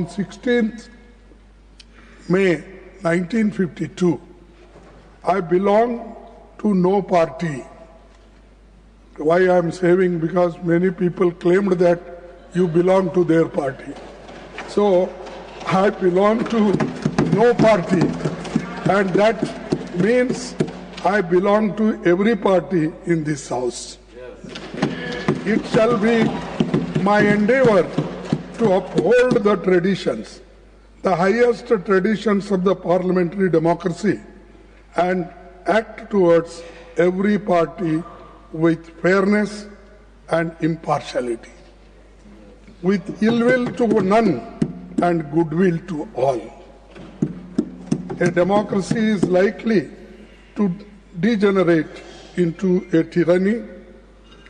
on 16th May 1952, I belong to no party. Why I am saying? Because many people claimed that you belong to their party. So I belong to no party, and that means I belong to every party in this house. It shall be my endeavor to uphold the traditions, the highest traditions of the parliamentary democracy, and act towards every party with fairness and impartiality, with ill will to none and goodwill to all. A democracy is likely to degenerate into a tyranny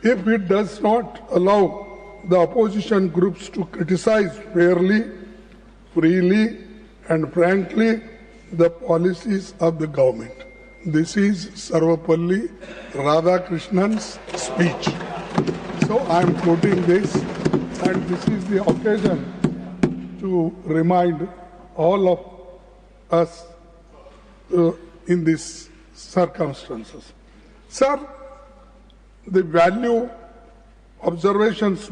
if it does not allow the opposition groups to criticize fairly, freely, and frankly the policies of the government. This is Sarvapalli Radhakrishnan's speech. So I am quoting this, and this is the occasion to remind all of us in these circumstances. Sir, the valuable observations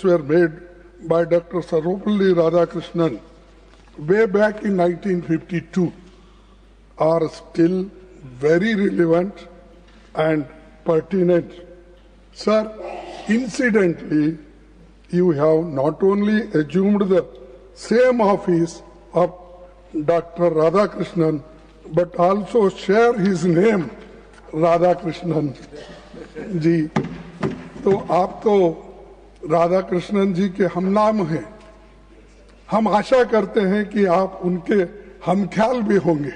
were made by Dr. Sarvapalli Radhakrishnan way back in 1952 are still very relevant and pertinent. Sir, incidentally, you have not only assumed the same office of Dr. Radhakrishnan, but also share his name, Radhakrishnan जी. तो आप तो राधाकृष्णन जी के हमनाम हैं. हम आशा करते हैं कि आप उनके हमख्याल भी होंगे.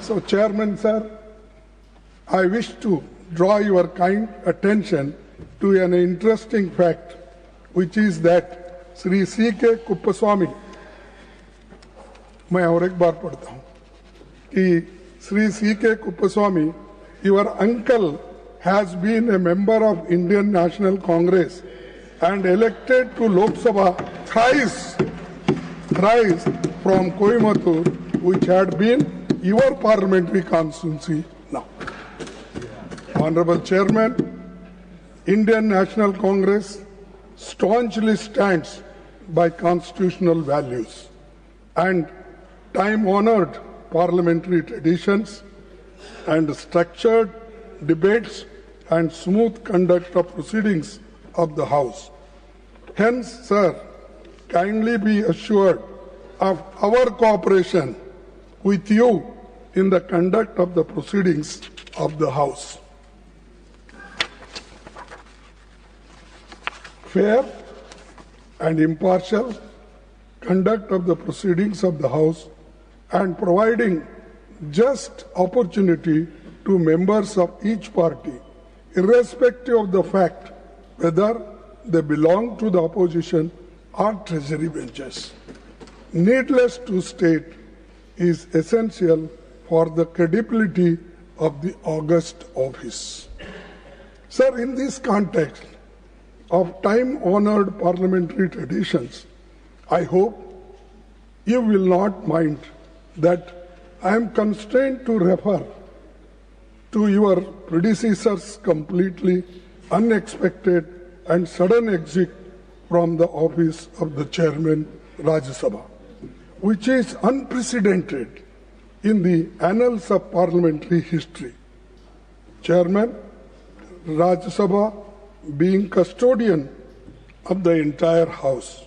So, Chairman Sir, I wish to draw your kind attention to an interesting fact, which is that Sri C.K. Kuppaswamy, मैं और एक बार पढ़ता हूँ कि Sri C.K. Kuppaswamy, your uncle has been a member of Indian National Congress and elected to Lok Sabha thrice from Coimbatore, which had been your parliamentary constituency now. Honorable Chairman, Indian National Congress staunchly stands by constitutional values and time-honored parliamentary traditions and structured debates and smooth conduct of proceedings of the House. Hence, sir, kindly be assured of our cooperation with you in the conduct of the proceedings of the House. Fair and impartial conduct of the proceedings of the House and providing just opportunity to members of each party, irrespective of the fact whether they belong to the opposition or treasury benches. Needless to state, is essential for the credibility of the august office. Sir, in this context of time-honored parliamentary traditions, I hope you will not mind that I am constrained to refer to your predecessor's completely unexpected and sudden exit from the office of the chairman, Rajya Sabha, which is unprecedented in the annals of parliamentary history. Chairman, Rajya Sabha, being custodian of the entire House,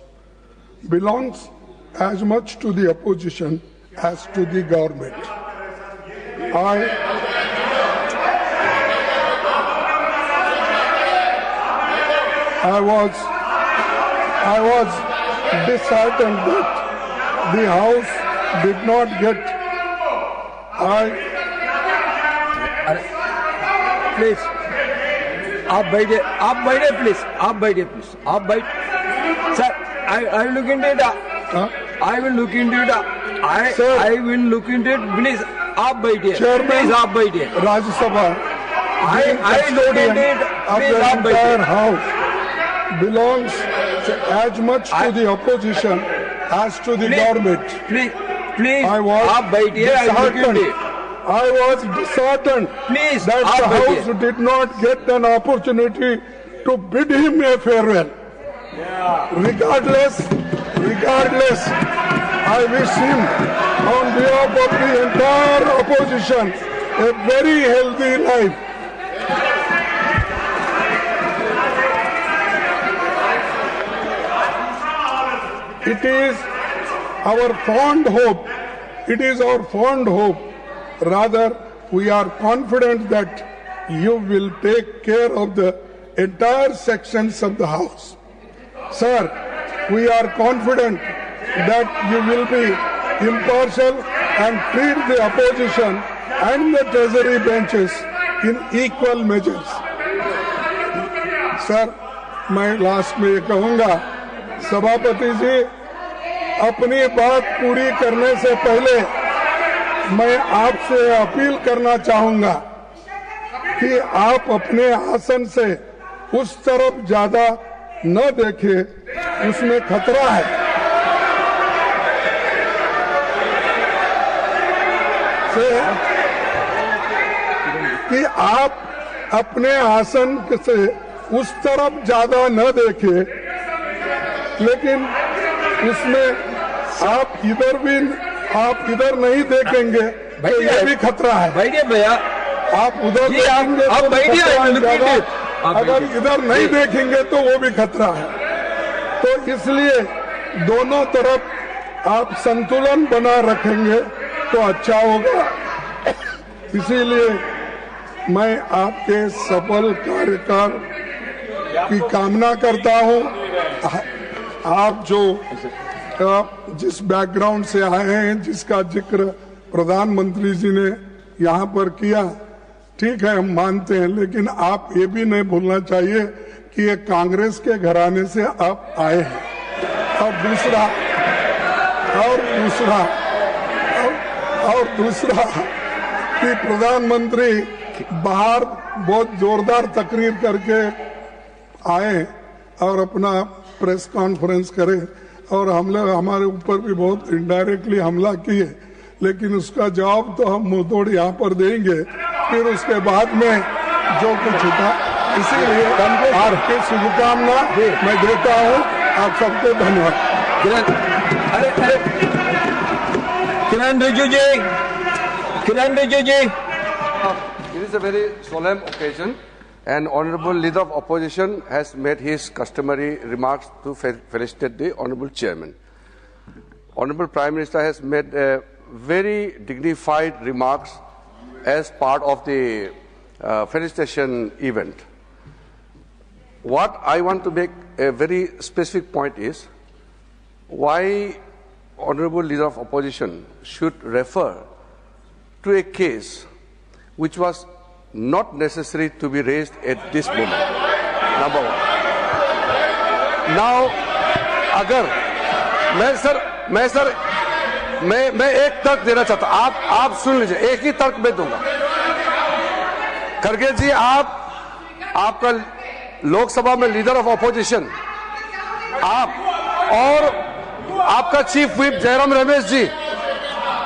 belongs as much to the opposition as to the government. I was disheartened that the House did not get. Please, आप बैठे please, आप बैठे. Sir, I will look into it. I will look into it. I will look into it. Please, आप बैठिए. Chairman, please आप बैठिए. Rajya Sabha, I look into it. of the entire house belongs as much to the opposition as to the government. Please, I was आप बैठिए, I was disheartened Please, that आप the बैठिए। house did not get an opportunity to bid him a farewell. Regardless, I wish him, on behalf of the entire opposition, a very healthy life. It is our fond hope, rather we are confident that you will take care of the entire sections of the house. Sir, we are confident that you will be impartial and treat the opposition and the treasury benches in equal measures. Sir, मैं last में ये कहूंगा, सभापति जी, अपनी बात पूरी करने से पहले मैं आपसे अपील करना चाहूंगा कि आप अपने आसन से उस तरफ ज्यादा न देखें, उसमें खतरा है। कि आप अपने आसन से उस तरफ ज्यादा न देखें, लेकिन उसमें आप इधर नहीं देखेंगे तो ये भी खतरा है। बैठिए भैया, आप उधर देखेंगे आप तो बैठिए, खतरा है ज्यादा, अगर इधर नहीं देखेंगे तो वो भी खतरा है। तो इसलिए दोनों तरफ आप संतुलन बना रखेंगे तो अच्छा होगा। इसीलिए मैं आपके सफल कार्यकाल की कामना करता हूं। आप जो जिस बैकग्राउंड से आए हैं, जिसका जिक्र प्रधानमंत्री जी ने यहाँ पर किया, ठीक है, हम मानते हैं, लेकिन आप ये भी नहीं भूलना चाहिए कि ये कांग्रेस के घराने से आप आए हैं। और दूसरा कि प्रधानमंत्री बाहर बहुत जोरदार तकरीर करके आए और अपना प्रेस कॉन्फ्रेंस करे और हमारे ऊपर भी बहुत इनडायरेक्टली हमला किए, लेकिन उसका जवाब तो हम मुंहतोड़ यहाँ पर देंगे फिर उसके बाद में जो कुछ होता। इसीलिए आपकी शुभकामना मैं देता हूँ। आप सबको धन्यवाद। किरण रिजिजू जी। It is a very solemn occasion, and Honorable Leader of Opposition has made his customary remarks to felicitate the Honorable Chairman. Honorable Prime Minister has made very dignified remarks as part of the felicitation event. What I want to make a very specific point is why Honorable Leader of Opposition should refer to a case which was not necessary to be raised at this moment. Number one. Now, अगर मैं एक तर्क देना चाहता हूं, आप सुन लीजिए, एक ही तर्क मैं दूंगा। खड़गे जी, आपका लोकसभा में लीडर ऑफ ऑपोजिशन, आप और आपका चीफ व्हिप जयराम रमेश जी,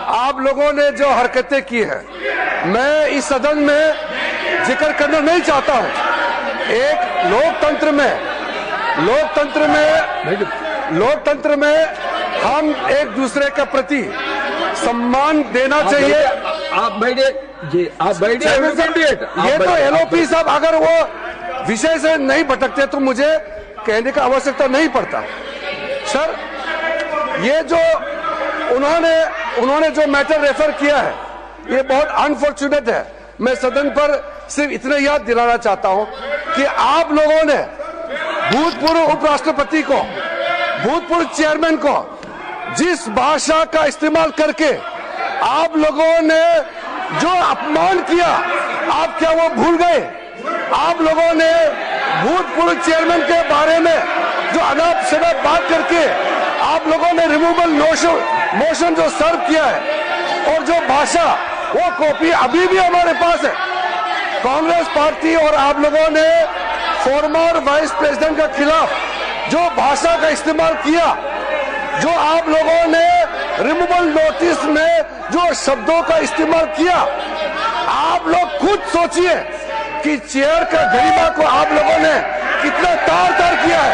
आप लोगों ने जो हरकतें की हैं, मैं इस सदन में जिक्र करना नहीं चाहता हूं। एक लोकतंत्र में हम एक दूसरे के प्रति सम्मान देना चाहिए। आप बैठिए जी, आप बैठिए। ये तो एलओपी साहब अगर वो विषय से नहीं भटकते तो मुझे कहने का आवश्यकता नहीं पड़ता। सर, ये जो उन्होंने जो मैटर रेफर किया है, ये बहुत अनफॉर्चुनेट है। मैं सदन पर सिर्फ इतना याद दिलाना चाहता हूं कि आप लोगों ने भूतपूर्व उपराष्ट्रपति को, भूतपूर्व चेयरमैन को जिस भाषा का इस्तेमाल करके आप लोगों ने जो अपमान किया, आप क्या वो भूल गए? आप लोगों ने भूतपूर्व चेयरमैन के बारे में जो अनाप शनाप बात करके आप लोगों ने रिमूवल मोशन जो सर्व किया है, और जो भाषा, वो कॉपी अभी भी हमारे पास है। कांग्रेस पार्टी और आप लोगों ने फॉर्मर वाइस प्रेसिडेंट के खिलाफ जो भाषा का इस्तेमाल किया, जो आप लोगों ने रिमूवल नोटिस में जो शब्दों का इस्तेमाल किया, आप लोग खुद सोचिए कि चेयर का गरिमा को आप लोगों ने कितना तार तार किया है,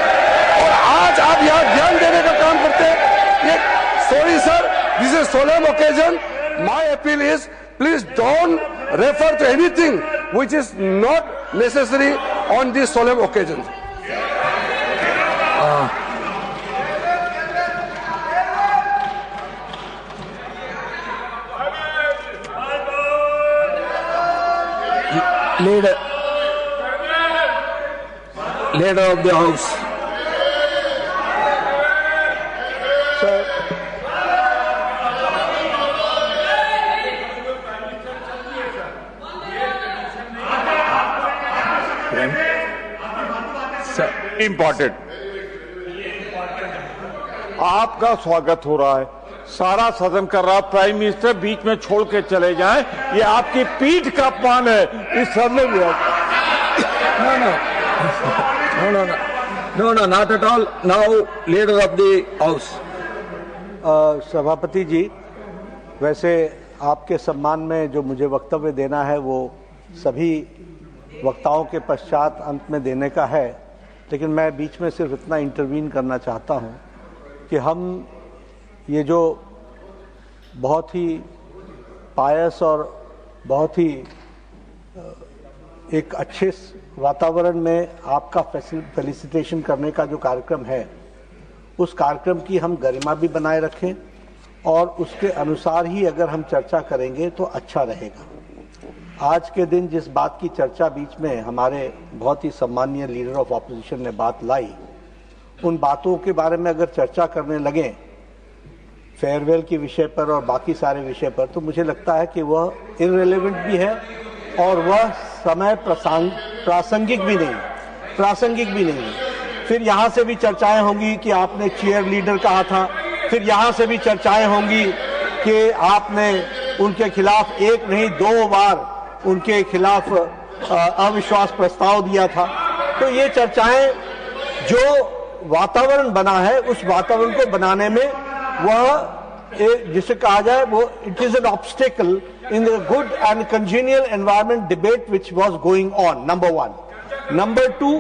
और आज आप यहाँ ध्यान देने का काम करते हैं। Sorry sir, this is solemn occasion. My appeal is please don't refer to anything which is not necessary on this solemn occasion. Leader of the House. Important, आपका स्वागत हो रहा है, सारा सदन कर रहा है, प्राइम मिनिस्टर बीच में छोड़ के चले जाएं, ये आपकी पीठ का अपमान है इस सदन में। No, not at all. Now, leader of the House. सभापति जी, वैसे आपके सम्मान में जो मुझे वक्तव्य देना है वो सभी वक्ताओं के पश्चात अंत में देने का है, लेकिन मैं बीच में सिर्फ इतना इंटरवीन करना चाहता हूं कि हम ये जो बहुत ही पायस और बहुत ही एक अच्छे वातावरण में आपका फेलिसिटेशन करने का जो कार्यक्रम है, उस कार्यक्रम की हम गरिमा भी बनाए रखें और उसके अनुसार ही अगर हम चर्चा करेंगे तो अच्छा रहेगा। आज के दिन जिस बात की चर्चा बीच में हमारे बहुत ही सम्मानीय लीडर ऑफ ऑपोजिशन ने बात लाई, उन बातों के बारे में अगर चर्चा करने लगे फेयरवेल के विषय पर और बाकी सारे विषय पर, तो मुझे लगता है कि वह इररिलेवेंट भी है और वह समय प्रासंगिक भी नहीं है। फिर यहाँ से भी चर्चाएं होंगी कि आपने चीयर लीडर कहा था, फिर यहाँ से भी चर्चाएं होंगी कि आपने उनके खिलाफ एक नहीं 2 बार उनके खिलाफ अविश्वास प्रस्ताव दिया था। तो ये चर्चाएं, जो वातावरण बना है उस वातावरण को बनाने में वह जिसे कहा जाए वो it is an obstacle in the good and congenial environment debate which was going on, number 1। Number 2,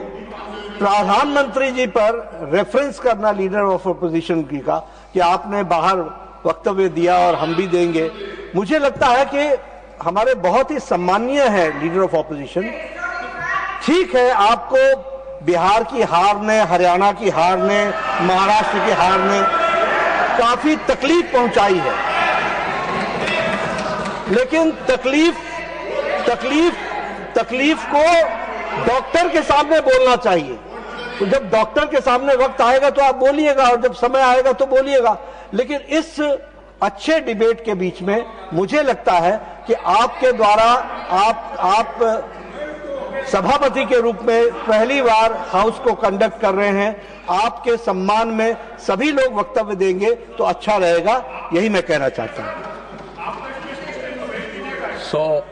प्रधानमंत्री जी पर रेफरेंस करना लीडर ऑफ अपोजिशन की का कि आपने बाहर वक्तव्य दिया और हम भी देंगे। मुझे लगता है कि हमारे बहुत ही सम्मानीय है लीडर ऑफ ऑपोजिशन। ठीक है, आपको बिहार की हार ने, हरियाणा की हार ने, महाराष्ट्र की हार ने काफी तकलीफ पहुंचाई है, लेकिन तकलीफ को डॉक्टर के सामने बोलना चाहिए। तो जब डॉक्टर के सामने वक्त आएगा तो आप बोलिएगा और जब समय आएगा तो बोलिएगा, लेकिन इस अच्छे डिबेट के बीच में मुझे लगता है कि आपके द्वारा आप सभापति के रूप में पहली बार हाउस को कंडक्ट कर रहे हैं, आपके सम्मान में सभी लोग वक्तव्य देंगे तो अच्छा रहेगा, यही मैं कहना चाहता हूं। So,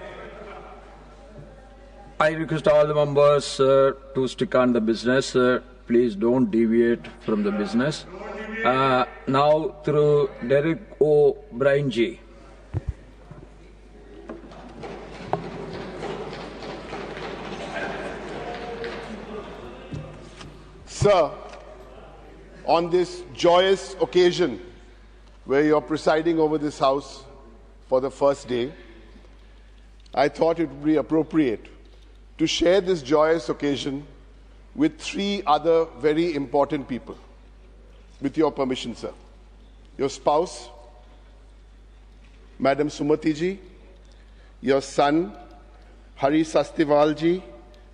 I request all the members to stick on the business. Please don't deviate from the business. Now through Derek O'Brien ji. Sir, on this joyous occasion where you're presiding over this house for the first day, I thought it would be appropriate to share this joyous occasion with 3 other very important people. With your permission, sir. Your spouse, Madam Sumati ji, your son, Hari Sastiwal ji,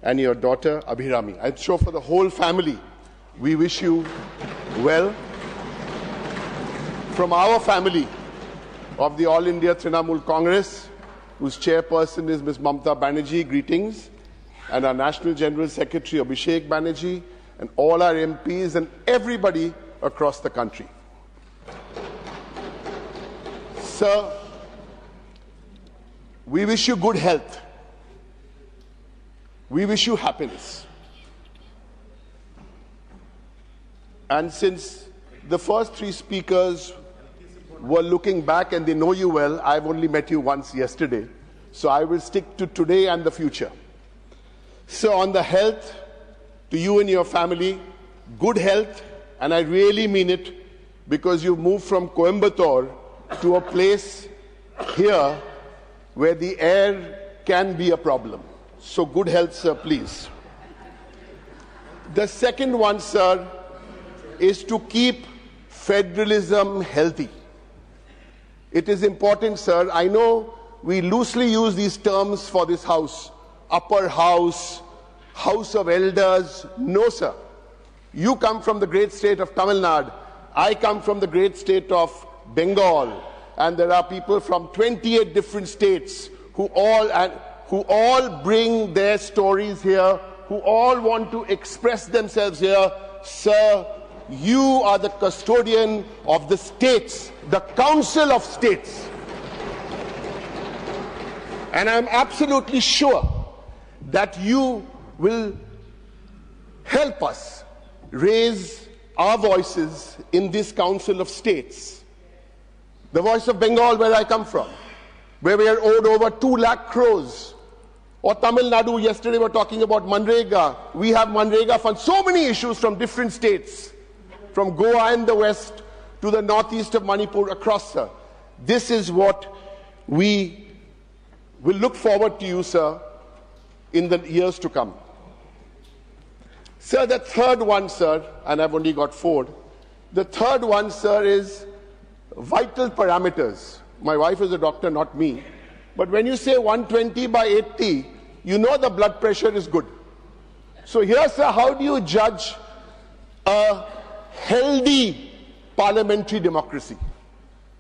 and your daughter, Abhirami. I'm sure for the whole family, we wish you well. From our family of the All India Trinamool Congress, whose chairperson is Ms. Mamta Banerjee, greetings, and our National General Secretary, Abhishek Banerjee, and all our MPs and everybody across the country. Sir, we wish you good health. We wish you happiness. And since the first three speakers were looking back and they know you well, I've only met you once yesterday. So I will stick to today and the future. So on the health, to you and your family, good health, and I really mean it, because you've moved from Coimbatore to a place here where the air can be a problem. So good health, sir, please. The second one, sir, is to keep federalism healthy. It is important, sir. I know we loosely use these terms for this house. Upper house, house of elders. No, sir. You come from the great state of Tamil Nadu. I come from the great state of Bengal. And there are people from 28 different states who all bring their stories here, who all want to express themselves here. Sir, you are the custodian of the states, the Council of States. And I'm absolutely sure that you will help us raise our voices in this Council of States. The voice of Bengal, where I come from, where we are owed over 2 lakh crores. Or Tamil Nadu, yesterday we were talking about Manrega. We have Manrega funds, so many issues from different states, from Goa in the west to the northeast of Manipur across, sir. This is what we will look forward to you, sir, in the years to come. Sir, the third one, sir, and I've only got 4. The third one, sir, is vital parameters. My wife is a doctor, not me. But when you say 120/80, you know the blood pressure is good. So here, sir, how do you judge a healthy parliamentary democracy?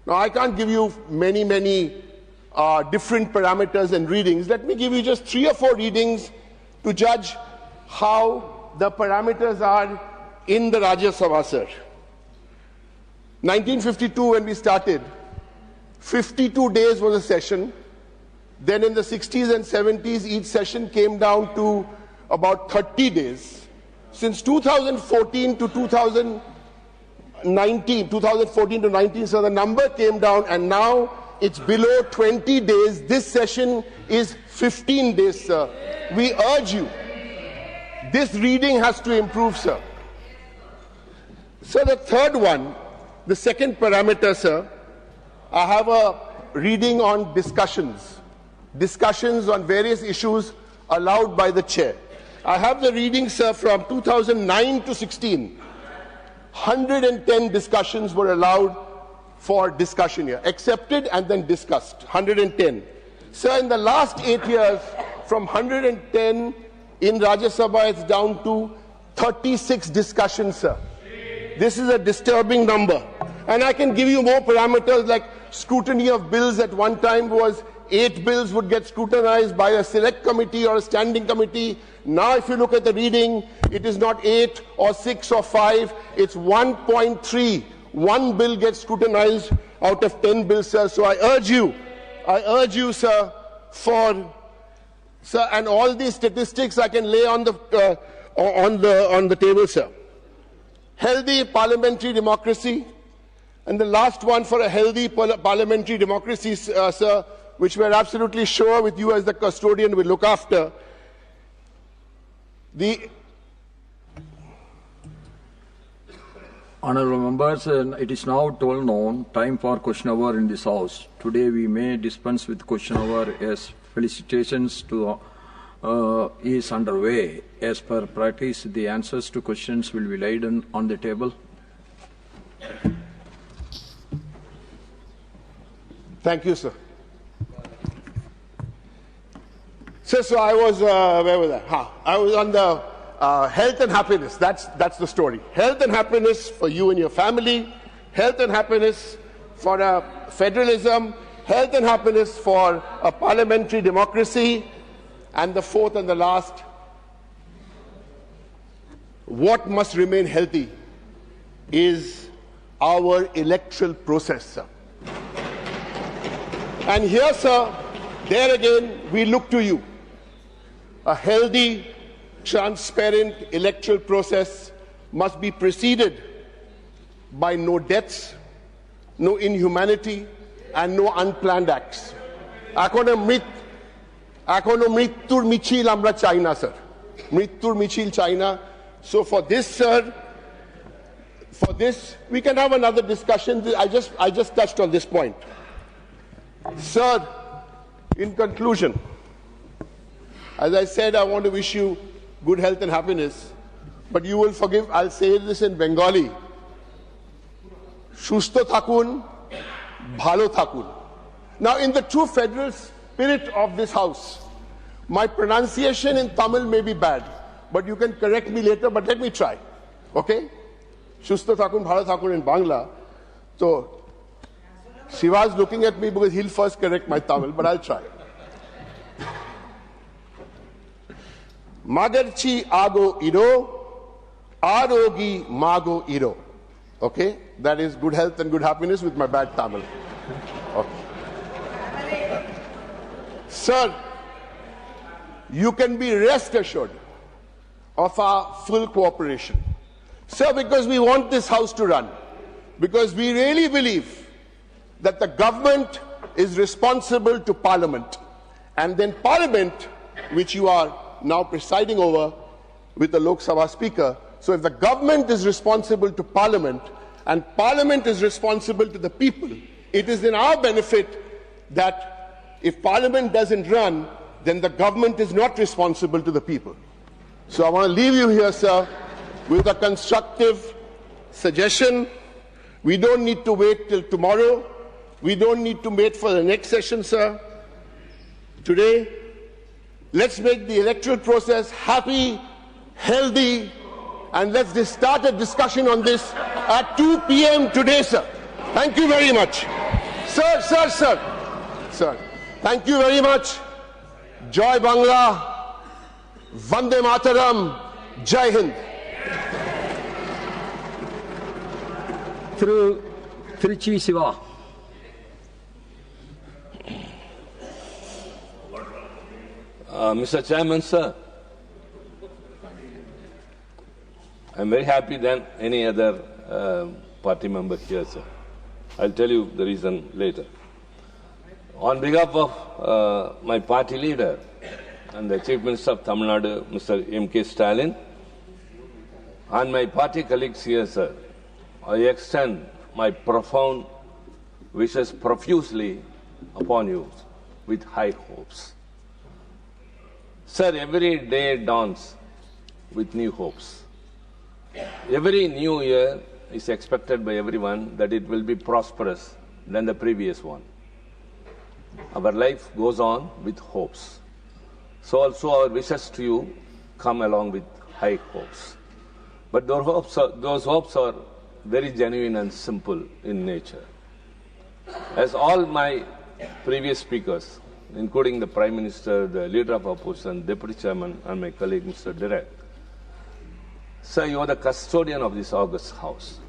Now, I can't give you many different parameters and readings. Let me give you just 3 or 4 readings to judge how the parameters are in the Rajya Sabha, sir. 1952, when we started, 52 days was a session. Then in the 60s and 70s, each session came down to about 30 days. Since 2014 to 19, so the number came down, and now it's below 20 days. This session is 15 days, sir. We urge you. This reading has to improve, sir. So the third one, the second parameter, sir, I have a reading on discussions on various issues allowed by the chair. I have the reading, sir, from 2009 to 16. 110 discussions were allowed for discussion here, accepted and then discussed, 110. Sir, in the last 8 years, from 110 in Rajya Sabha, it's down to 36 discussions, sir. This is a disturbing number. And I can give you more parameters, like scrutiny of bills at one time was 8 bills would get scrutinized by a select committee or a standing committee. Now, if you look at the reading, it is not 8 or 6 or 5, it's 1.3. 1 bill gets scrutinized out of 10 bills, sir. So I urge you, sir, sir, and all these statistics I can lay on the table, sir. Healthy parliamentary democracy. And the last one for a healthy parliamentary democracy, sir, which we're absolutely sure with you as the custodian will look after. Honourable members, it is now 12 noon, time for question hour in this house. Today we may dispense with question hour as felicitations to is underway. As per practice, the answers to questions will be laid on the table. Thank you, sir. So I was, where was I? I was on the health and happiness. That's the story. Health and happiness for you and your family. Health and happiness for federalism. Health and happiness for a parliamentary democracy. And the fourth and the last, what must remain healthy is our electoral process, sir. And here, sir, there again, we look to you. A healthy, transparent electoral process must be preceded by no deaths, no inhumanity, and no unplanned acts. Econo mrittur michil amra chai na, sir. Mrittur michil chai na. So for this, sir, for this, we can have another discussion. I just touched on this point. Sir, in conclusion, as I said, I want to wish you good health and happiness. But you will forgive, I'll say this in Bengali. Shusto thakun, bhalo thakun. Now, in the true federal spirit of this house, my pronunciation in Tamil may be bad, but you can correct me later, but let me try. Okay? Shusto thakun, bhalo thakun in Bangla. So, Shiva's looking at me because he'll first correct my Tamil, but I'll try. Magarchi ago iro, arogi mago iro. Okay? That is good health and good happiness with my bad Tamil. Okay. Sir, you can be rest assured of our full cooperation. Sir, because we want this house to run. Because we really believe that the government is responsible to Parliament. And then Parliament, which you are now presiding over with the Lok Sabha Speaker. So if the government is responsible to Parliament and Parliament is responsible to the people, it is in our benefit that if Parliament doesn't run, then the government is not responsible to the people. So I want to leave you here, sir, with a constructive suggestion. We don't need to wait till tomorrow. We don't need to wait for the next session, sir. Today, let's make the electoral process happy, healthy, and let's just start a discussion on this at 2 p.m. today, sir. Thank you very much. Sir. Thank you very much. Joy Bangla, Vande Mataram, Jai Hind. Through Chief Siva. Mr. Chairman, sir, I'm very happy than any other party member here, sir. I'll tell you the reason later. On behalf of my party leader and the Chief Minister of Tamil Nadu, Mr. M.K. Stalin, and my party colleagues here, sir, I extend my profound wishes profusely upon you with high hopes. Sir, every day dawns with new hopes. Every new year is expected by everyone that it will be prosperous than the previous one. Our life goes on with hopes. So also our wishes to you come along with high hopes. But those hopes are very genuine and simple in nature. As all my previous speakers, including the Prime Minister, the Leader of Opposition, Deputy Chairman, and my colleague Mr. Direk, sir, you are the custodian of this august house.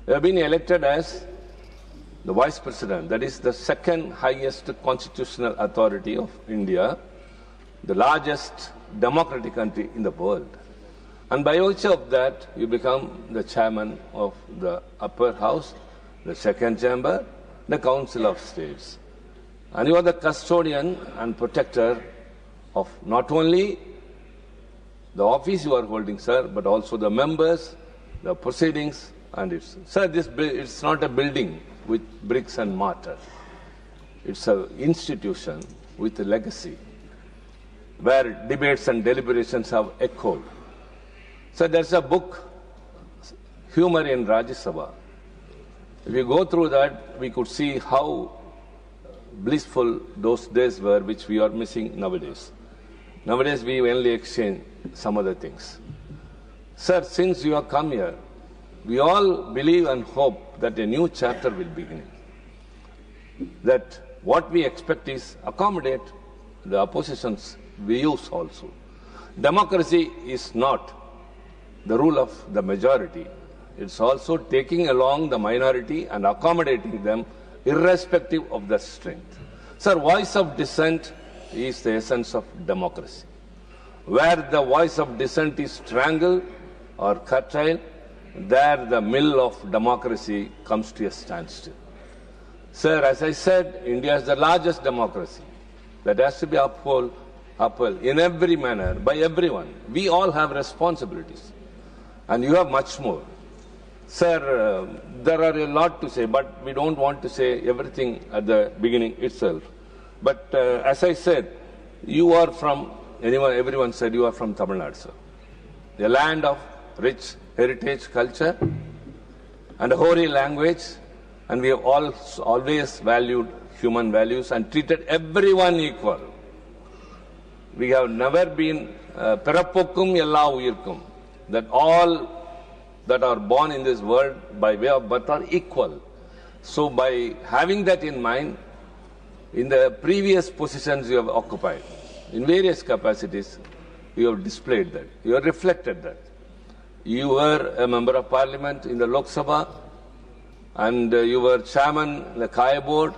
You have been elected as the Vice President, that is the second highest constitutional authority of India, the largest democratic country in the world. And by virtue of that, you become the Chairman of the upper house, the second chamber, the Council of States. And you are the custodian and protector of not only the office you are holding, sir, but also the members, the proceedings, and it's... Sir, it's not a building with bricks and mortar. It's an institution with a legacy where debates and deliberations have echoed. So there's a book, Humor in Rajya. If you go through that, we could see how blissful those days were, which we are missing nowadays. Nowadays, we only exchange some other things. Sir, since you have come here, we all believe and hope that a new chapter will begin. That what we expect is accommodate the opposition's views also. Democracy is not the rule of the majority. It's also taking along the minority and accommodating them irrespective of their strength. Sir, voice of dissent is the essence of democracy. Where the voice of dissent is strangled or curtailed, there the mill of democracy comes to a standstill. Sir, as I said, India is the largest democracy that has to be upheld in every manner by everyone. We all have responsibilities, and you have much more. Sir, there are a lot to say, but we don't want to say everything at the beginning itself. But as I said, you are from, everyone said you are from Tamil Nadu, sir. A land of rich heritage, culture, and a hoary language, and we have always valued human values and treated everyone equal. We have never been perapokkum ella uyirkum, that all that are born in this world by way of birth are equal. So by having that in mind, in the previous positions you have occupied, in various capacities, you have displayed that, you have reflected that. You were a member of parliament in the Lok Sabha, and you were chairman of the Kaya board.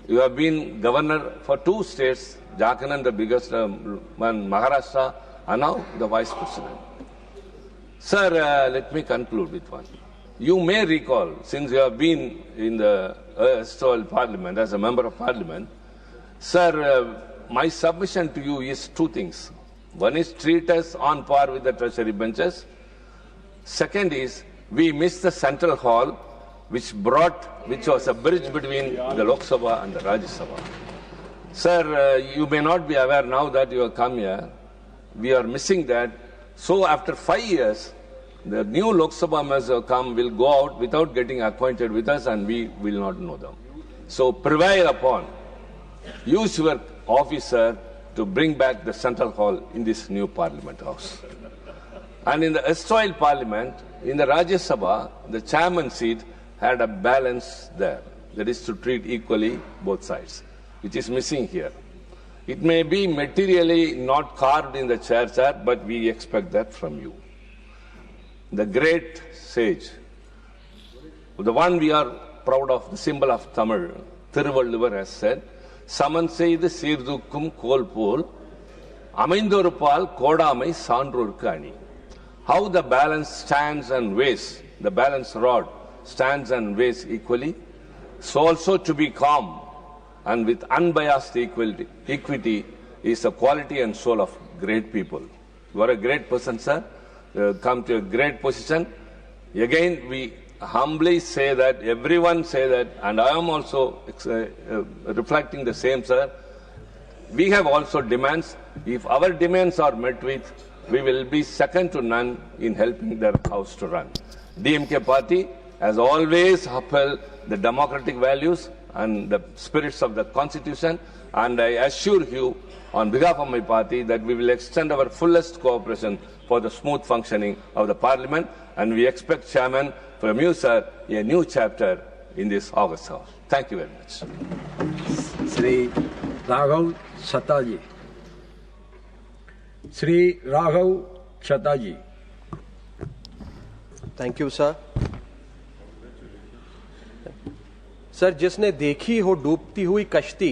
You have been governor for 2 states, Jharkhand, the biggest one, Maharashtra, and now the vice president. Sir, let me conclude with one. You may recall, since you have been in the erstwhile parliament as a member of parliament, sir, my submission to you is 2 things. One is treat us on par with the treasury benches. Second is, we missed the central hall, which was a bridge between the Lok Sabha and the Rajya Sabha. Sir, you may not be aware now that you have come here. We are missing that. So after 5 years, the new Lok Sabha members will go out without getting acquainted with us, and we will not know them. So prevail upon, use your officer to bring back the central hall in this new parliament house. And in the erstwhile parliament, in the Rajya Sabha, the chairman seat had a balance there. That is to treat equally both sides, which is missing here. It may be materially not carved in the chair, sir, but we expect that from you. The great sage, the one we are proud of, the symbol of Tamil, Thiruvalluvar has said, Saman செய்து சீர்தூக்கும் கோல் போல் அமைந்தொருபால் கோடாமை சான்றோர்க்கு அணி. How the balance stands and weighs, the balance rod stands and weighs equally, so also to be calm and with unbiased equity is the quality and soul of great people. You are a great person, sir. Come to a great position. Again, we humbly say that, everyone say that, and I am also reflecting the same, sir. We have also demands. If our demands are met with, we will be second to none in helping their house to run. DMK party has always upheld the democratic values and the spirits of the Constitution, and I assure you, on behalf of my party, that we will extend our fullest cooperation for the smooth functioning of the Parliament, and we expect, Chairman, from you, sir, a new chapter in this August House. Thank you very much. Sri Raghav Chataji. Sri Raghav Chataji. Thank you, sir. Sir, जिसने देखी हो डूबती हुई कश्ती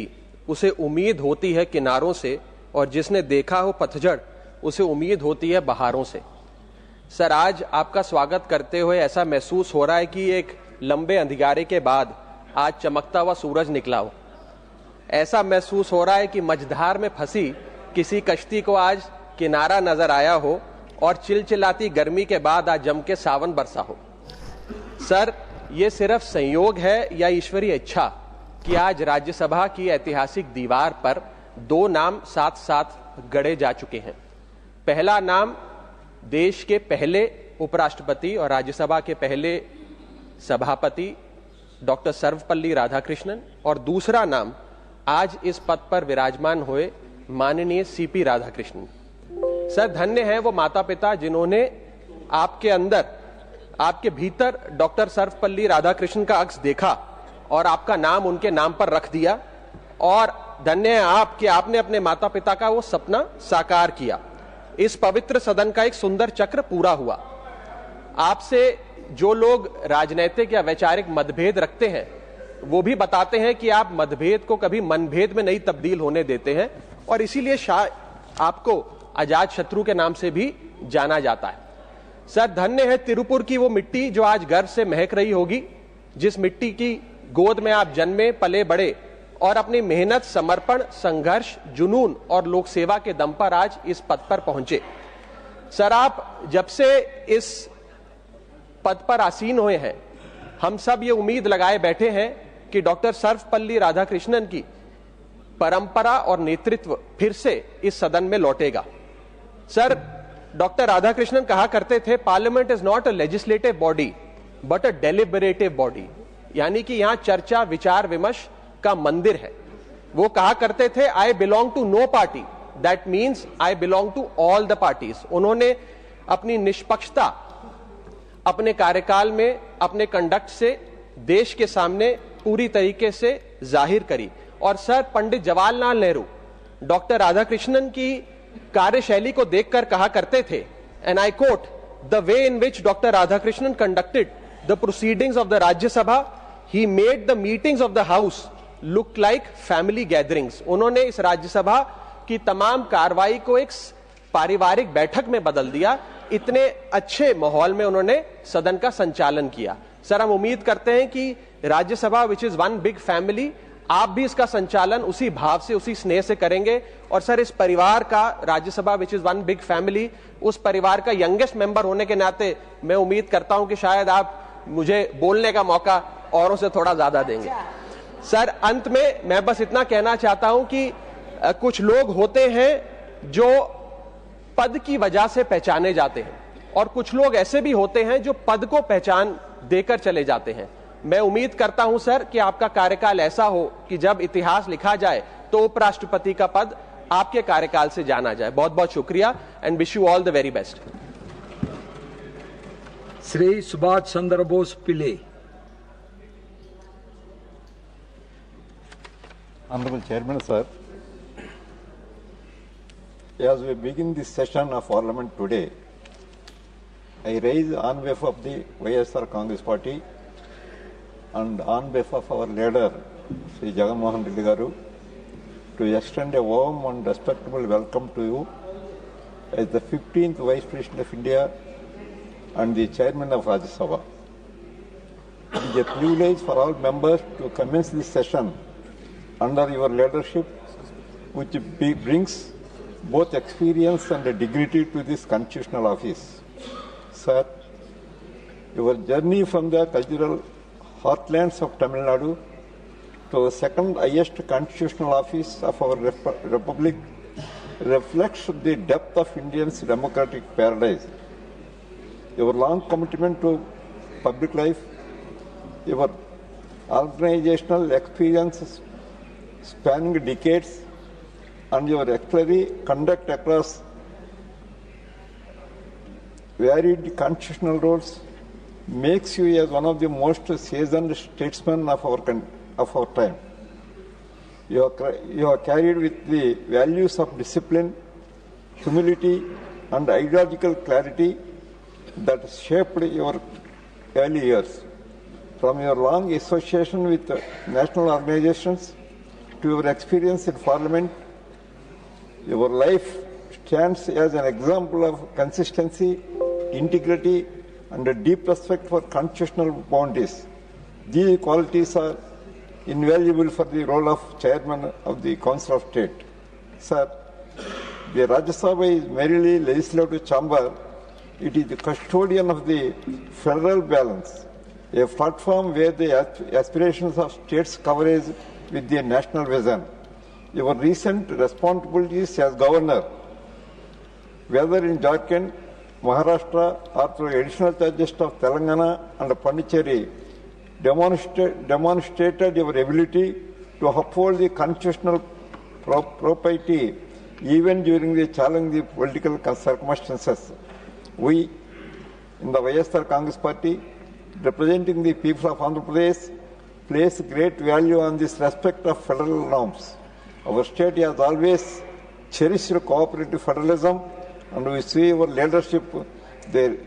उसे उम्मीद होती है किनारों से, और जिसने देखा हो पतझड़ उसे उम्मीद होती है बहारों से। सर, आज आपका स्वागत करते हुए ऐसा महसूस हो रहा है कि एक लंबे अंधियारे के बाद आज चमकता हुआ सूरज निकला हो। ऐसा महसूस हो रहा है कि मझधार में फंसी किसी कश्ती को आज किनारा नजर आया हो, और चिलचिलाती गर्मी के बाद आज जम के सावन बरसा हो। सर, ये सिर्फ संयोग है या ईश्वरीय इच्छा कि आज राज्यसभा की ऐतिहासिक दीवार पर 2 नाम साथ साथ गढ़े जा चुके हैं। पहला नाम देश के पहले उपराष्ट्रपति और राज्यसभा के पहले सभापति डॉक्टर सर्वपल्ली राधाकृष्णन, और दूसरा नाम आज इस पद पर विराजमान हुए माननीय सीपी राधाकृष्णन। सर, धन्य है वो माता पिता जिन्होंने आपके अंदर, आपके भीतर डॉक्टर सर्वपल्ली राधाकृष्णन का अक्स देखा और आपका नाम उनके नाम पर रख दिया, और धन्य है आप कि आपने अपने माता पिता का वो सपना साकार किया। इस पवित्र सदन का एक सुंदर चक्र पूरा हुआ। आपसे जो लोग राजनीतिक या वैचारिक मतभेद रखते हैं वो भी बताते हैं कि आप मतभेद को कभी मनभेद में नहीं तब्दील होने देते हैं, और इसीलिए आपको अजात शत्रु के नाम से भी जाना जाता है। सर धन्य है तिरुपुर की वो मिट्टी जो आज गर्व से महक रही होगी, जिस मिट्टी की गोद में आप जन्मे पले बड़े और अपनी मेहनत, समर्पण, संघर्ष, जुनून और लोक सेवा के दम पर आज इस पद पर पहुंचे। सर आप जब से इस पद पर आसीन हुए हैं, हम सब ये उम्मीद लगाए बैठे हैं कि डॉक्टर सर्वपल्ली राधाकृष्णन की परंपरा और नेतृत्व फिर से इस सदन में लौटेगा। सर डॉक्टर राधाकृष्णन कहा करते थे, parliament is not a legislative body but a deliberative body, यानी कि यहां चर्चा, विचार विमर्श का मंदिर है। वो कहा करते थे, I belong to no party, that means I belong to all the parties. उन्होंने अपनी निष्पक्षता अपने कार्यकाल में, अपने कंडक्ट से देश के सामने पूरी तरीके से जाहिर करी। और सर पंडित जवाहरलाल नेहरू डॉक्टर राधाकृष्णन की कार्यशैली को देखकर कहा करते थे, and I quote, the way in which doctor Radhakrishnan conducted the proceedings of the Rajya Sabha, he made the meetings of the house look like family gatherings. उन्होंने इस राज्यसभा की तमाम कार्रवाई को एक पारिवारिक बैठक में बदल दिया। इतने अच्छे माहौल में उन्होंने सदन का संचालन किया। सर हम उम्मीद करते हैं कि Rajya Sabha which is one big family, आप भी इसका संचालन उसी भाव से, उसी स्नेह से करेंगे। और सर इस परिवार का, Rajya Sabha which is one big family, उस परिवार का यंगेस्ट मेंबर होने के नाते मैं उम्मीद करता हूं कि शायद आप मुझे बोलने का मौका औरों से थोड़ा ज्यादा देंगे। सर अंत में मैं बस इतना कहना चाहता हूं कि कुछ लोग होते हैं जो पद की वजह से पहचाने जाते हैं और कुछ लोग ऐसे भी होते हैं जो पद को पहचान देकर चले जाते हैं। मैं उम्मीद करता हूं सर कि आपका कार्यकाल ऐसा हो कि जब इतिहास लिखा जाए तो उपराष्ट्रपति का पद आपके कार्यकाल से जाना जाए। बहुत बहुत शुक्रिया and wish you all the very best. Shri Subhash Chandra Bose Pilli. Honorable Chairman, sir, as we begin this session of Parliament today, I raise on behalf of the YSR Congress Party and on behalf of our leader, Sri Jagan Mohan Reddy Garu, to extend a warm and respectful welcome to you as the 15th Vice President of India and the Chairman of Rajya Sabha. It is a privilege for all members to commence this session under your leadership, which brings both experience and dignity to this constitutional office. Sir, your journey from the cultural heartlands of Tamil Nadu to the second highest constitutional office of our republic reflects the depth of India's democratic paradise. Your long commitment to public life, your organizational experiences spanning decades, and your exemplary conduct across varied constitutional roles makes you as one of the most seasoned statesmen of our time. You are carried with the values of discipline, humility, and ideological clarity that shaped your early years. From your long association with national organizations to your experience in Parliament, your life stands as an example of consistency, integrity, and a deep respect for constitutional boundaries. These qualities are invaluable for the role of Chairman of the Council of State. Sir, the Rajya Sabha is merely legislative chamber. It is the custodian of the federal balance, a platform where the aspirations of states coverage with the national vision. Your recent responsibilities as governor, whether in Jharkhand, Maharashtra, or through additional charges of Telangana and Pondicherry, demonstrated your ability to uphold the constitutional propriety even during the challenging political circumstances. We, in the YSR Congress Party, representing the people of Andhra Pradesh, place great value on this respect of federal norms. Our state has always cherished cooperative federalism, and we see our leadership, the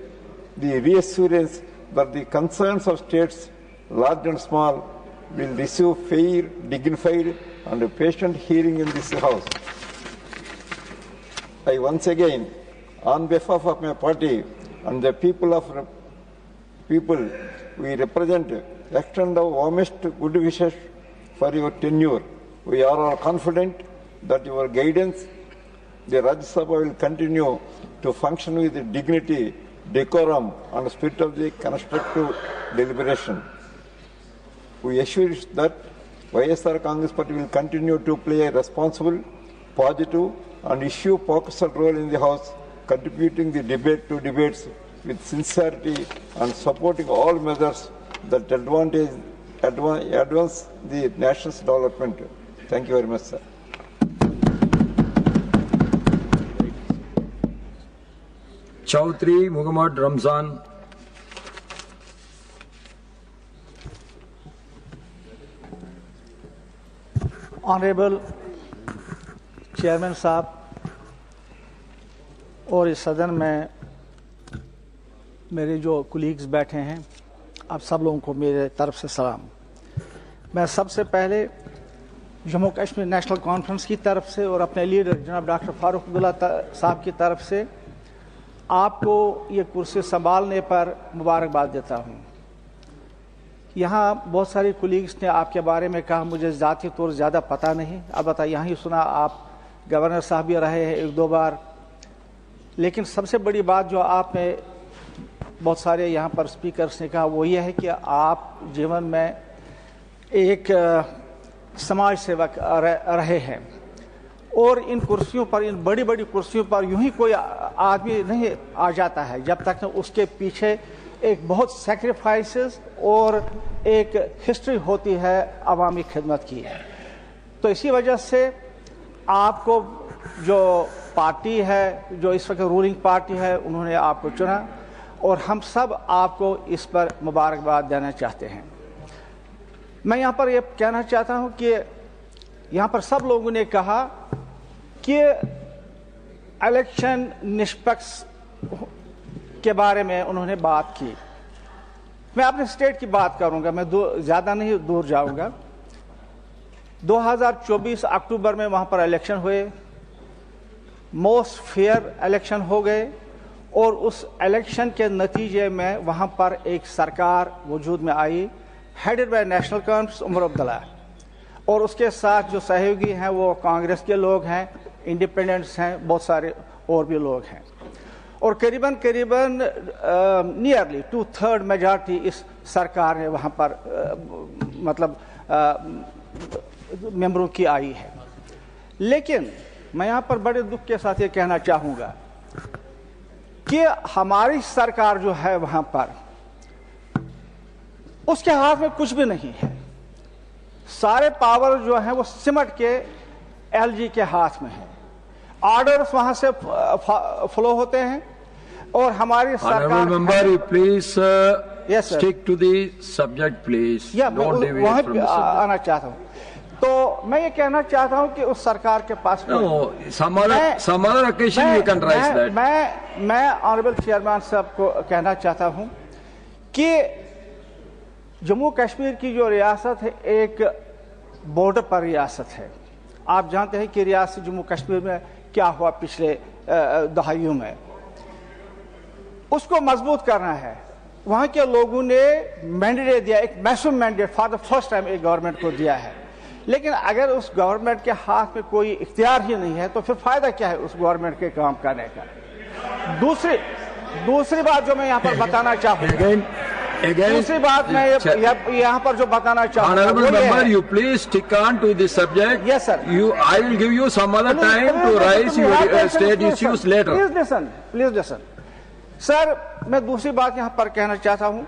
reassurance that the concerns of states, large and small, will receive fair, dignified, and a patient hearing in this House. I once again, on behalf of my party, and the people we represent extend our warmest good wishes for your tenure. We are all confident that your guidance, the Rajya Sabha will continue to function with dignity, decorum, and spirit of the constructive deliberation. We assure you that YSR Congress Party will continue to play a responsible, positive, and issue-focused role in the House, contributing the debate to debates with sincerity and supporting all measures that advance the nation's development. Thank you very much, sir. Chaudhry Muhammad Ramzan. Honorable Chairman साहब और इस सदन में मेरे जो colleagues बैठे हैं, आप सब लोगों को मेरे तरफ से सलाम। मैं सबसे पहले जम्मू कश्मीर नेशनल कॉन्फ्रेंस की तरफ से और अपने लीडर जनाब डॉक्टर फारूक अब्दुल्ला साहब की तरफ से आपको ये कुर्सी संभालने पर मुबारकबाद देता हूँ। यहाँ बहुत सारे कोलीग्स ने आपके बारे में कहा, मुझे ज़ाती तौर ज़्यादा पता नहीं, अलबत्ता यहाँ ही सुना आप गवर्नर साहब भी रहे हैं एक दो बार। लेकिन सबसे बड़ी बात जो आपने बहुत सारे यहाँ पर स्पीकर्स ने कहा वो ये है कि आप जीवन में एक समाज सेवक रहे हैं और इन कुर्सियों पर, इन बड़ी बड़ी कुर्सियों पर यूं ही कोई आदमी नहीं आ जाता है जब तक उसके पीछे एक बहुत सैक्रिफाइसेस और एक हिस्ट्री होती है अवामी खिदमत की। तो इसी वजह से आपको जो पार्टी है, जो इस वक्त रूलिंग पार्टी है, उन्होंने आपको चुना और हम सब आपको इस पर मुबारकबाद देना चाहते हैं। मैं यहाँ पर ये कहना चाहता हूँ कि यहाँ पर सब लोगों ने कहा कि इलेक्शन निष्पक्ष के बारे में उन्होंने बात की। मैं अपने स्टेट की बात करूंगा, मैं ज़्यादा नहीं दूर जाऊंगा। 2024 अक्टूबर में वहाँ पर इलेक्शन हुए, मोस्ट फेयर इलेक्शन हो गए और उस इलेक्शन के नतीजे में वहाँ पर एक सरकार वजूद में आई, हेडेड बाय नेशनल कॉन्फ्रेंस उमर अब्दुल्ला, और उसके साथ जो सहयोगी हैं वो कांग्रेस के लोग हैं, इंडिपेंडेंट्स हैं, बहुत सारे और भी लोग हैं और करीबन नियरली 2/3 मेजॉरिटी इस सरकार ने वहाँ पर मेंबरों की आई है। लेकिन मैं यहाँ पर बड़े दुख के साथ ये कहना चाहूँगा कि हमारी सरकार जो है वहाँ पर उसके हाथ में कुछ भी नहीं है। सारे पावर जो है वो सिमट के एलजी के हाथ में है, ऑर्डर्स वहां से फ्लो होते हैं और हमारी सरकार member please stick to the subject please, don't deviate from the subject. आना चाहता हूं तो मैं ये कहना चाहता हूं कि उस सरकार के पास some other occasion you can raise that। मैं ऑनरेबल चेयरमैन साहब को कहना चाहता हूं कि जम्मू कश्मीर की जो रियासत है एक बॉर्डर पर रियासत है। आप जानते हैं कि रियासत जम्मू कश्मीर में क्या हुआ पिछले दहाइयों में, उसको मजबूत करना है। वहां के लोगों ने मैंडेट दिया, एक massive mandate for the first time एक गवर्नमेंट को दिया है। लेकिन अगर उस गवर्नमेंट के हाथ में कोई इख्तियार ही नहीं है तो फिर फायदा क्या है उस गवर्नमेंट के काम करने का। दूसरी बात जो मैं यहाँ पर बताना चाहूँगा, दूसरी बात मैं यहाँ पर जो बताना चाहूँगा, Honorable member, you please stick on to the subject. Yes, sir. I will give you some other time to raise your state issues later. Please listen. Sir, मैं दूसरी बात यहाँ पर कहना चाहता हूँ,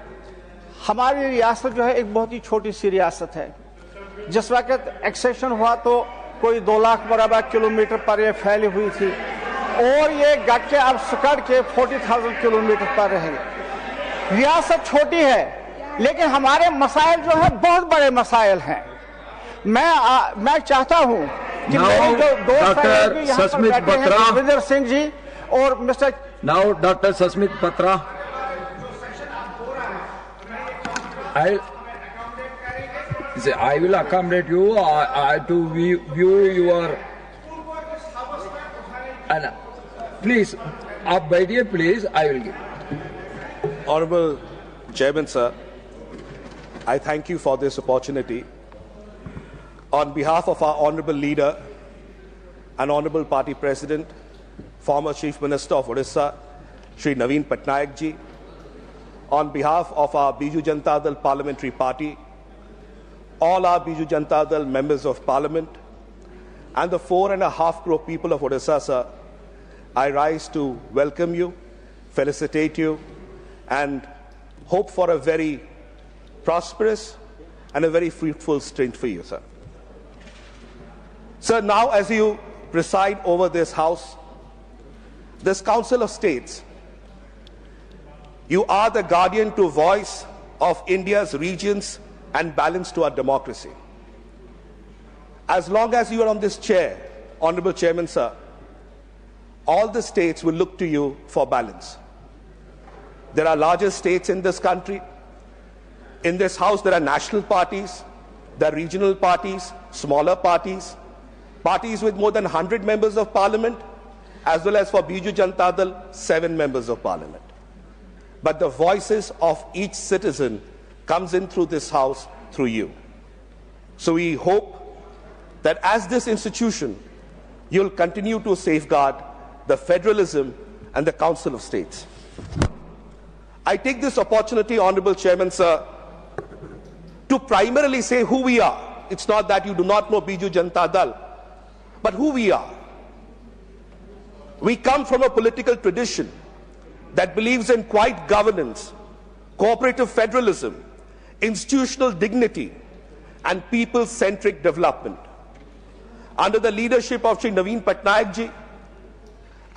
हमारी रियासत जो है एक बहुत ही छोटी सी रियासत है। जिस वक्त एक्सेशन हुआ तो कोई 2 लाख बराबर किलोमीटर पर ये फैली हुई थी और ये गट के अब सकड़ के 40,000 किलोमीटर पर रहेगी। रियासत छोटी है लेकिन हमारे मसाइल जो है बहुत बड़े मसाइल हैं। मैं चाहता हूं कि मेरे जो दो सहयोगी यहाँ पर बैठे हैं, रविंदर सिंह जी और मिस्टर डॉक्टर सस्मित पत्रा, I will accommodate you to view your please आप बैठिए please, I will give Honorable Chairman, sir, I thank you for this opportunity. On behalf of our Honorable Leader and Honorable Party President, former Chief Minister of Odisha, Shri Naveen Patnaik ji, on behalf of our Biju Janata Dal Parliamentary Party, all our Biju Janata Dal members of Parliament, and the 4.5 crore people of Odisha, sir, I rise to welcome you, felicitate you, and hope for a very prosperous and a very fruitful stint for you, sir. Sir, now as you preside over this House, this Council of States, you are the guardian to voice of India's regions and balance to our democracy. As long as you are on this chair, Honorable Chairman, sir, all the states will look to you for balance. There are larger states in this country. In this House, there are national parties, there are regional parties, smaller parties, parties with more than 100 members of Parliament, as well as for Biju Janata Dal, 7 members of Parliament. But the voices of each citizen comes in through this House, through you. So we hope that as this institution, you'll continue to safeguard the federalism and the Council of States. I take this opportunity, Honorable Chairman, sir, to primarily say who we are. It's not that you do not know Biju Janata Dal, but who we are. We come from a political tradition that believes in quiet governance, cooperative federalism, institutional dignity, and people-centric development. Under the leadership of Shri Naveen Patnaik ji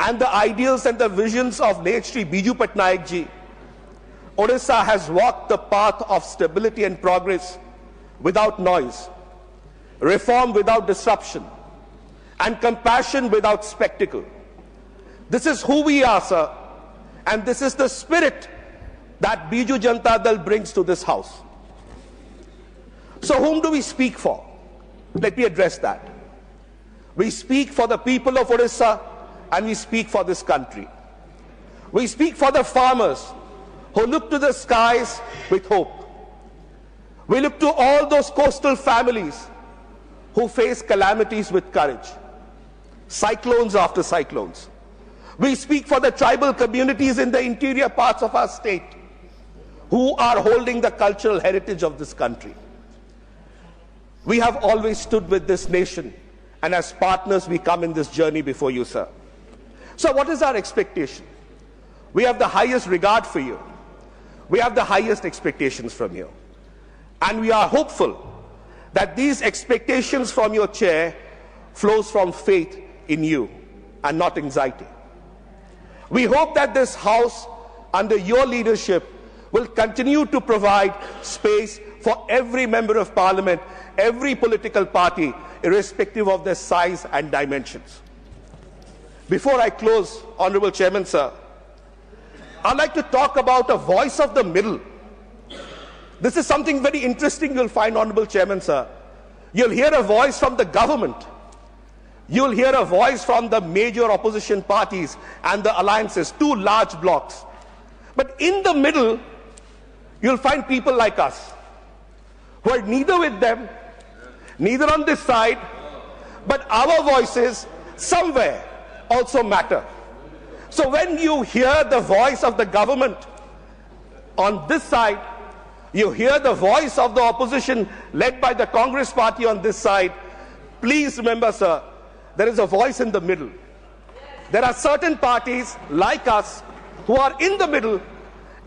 and the ideals and the visions of late Shri Biju Patnaik ji, Odisha has walked the path of stability and progress without noise, reform without disruption, and compassion without spectacle. This is who we are, sir, and this is the spirit that Biju Janata Dal brings to this House. So whom do we speak for? Let me address that. We speak for the people of Odisha, and we speak for this country. We speak for the farmers who look to the skies with hope. We look to all those coastal families who face calamities with courage, cyclones after cyclones. We speak for the tribal communities in the interior parts of our state who are holding the cultural heritage of this country. We have always stood with this nation, and as partners we come in this journey before you, sir. So what is our expectation? We have the highest regard for you. We have the highest expectations from you. And we are hopeful that these expectations from your chair flows from faith in you and not anxiety. We hope that this House, under your leadership, will continue to provide space for every member of Parliament, every political party, irrespective of their size and dimensions. Before I close, Honorable Chairman, sir, I'd like to talk about a voice of the middle. This is something very interesting you'll find, Honorable Chairman, sir. You'll hear a voice from the government. You'll hear a voice from the major opposition parties and the alliances, 2 large blocs. But in the middle, you'll find people like us, who are neither with them, neither on this side, but our voices somewhere also matter. So when you hear the voice of the government on this side, you hear the voice of the opposition led by the Congress party on this side, please remember, sir, there is a voice in the middle. There are certain parties like us who are in the middle,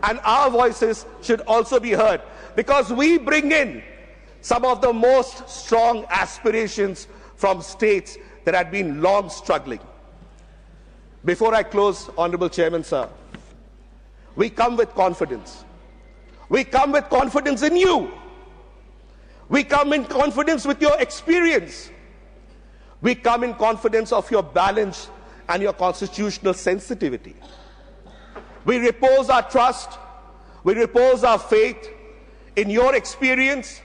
and our voices should also be heard, because we bring in some of the most strong aspirations from states that had been long struggling. Before I close, Honorable Chairman, sir, we come with confidence. We come with confidence in you. We come in confidence with your experience. We come in confidence of your balance and your constitutional sensitivity. We repose our trust, we repose our faith in your experience,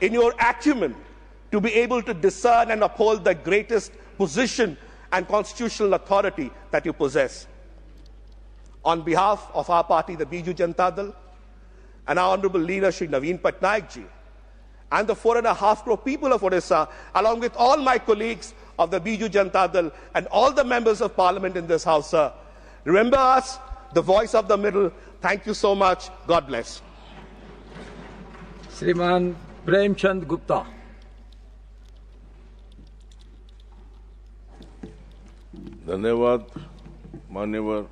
in your acumen, to be able to discern and uphold the greatest position and constitutional authority that you possess. on behalf of our party, the Biju Janata Dal, and our honorable leader, Shri Naveen Patnaik ji, and the 4.5 crore people of Odisha, along with all my colleagues of the Biju Janata Dal and all the members of parliament in this house, sir. Remember us, the voice of the middle. Thank you so much. God bless. श्रीमान प्रेमचंद गुप्ता। धन्यवाद मान्यवर।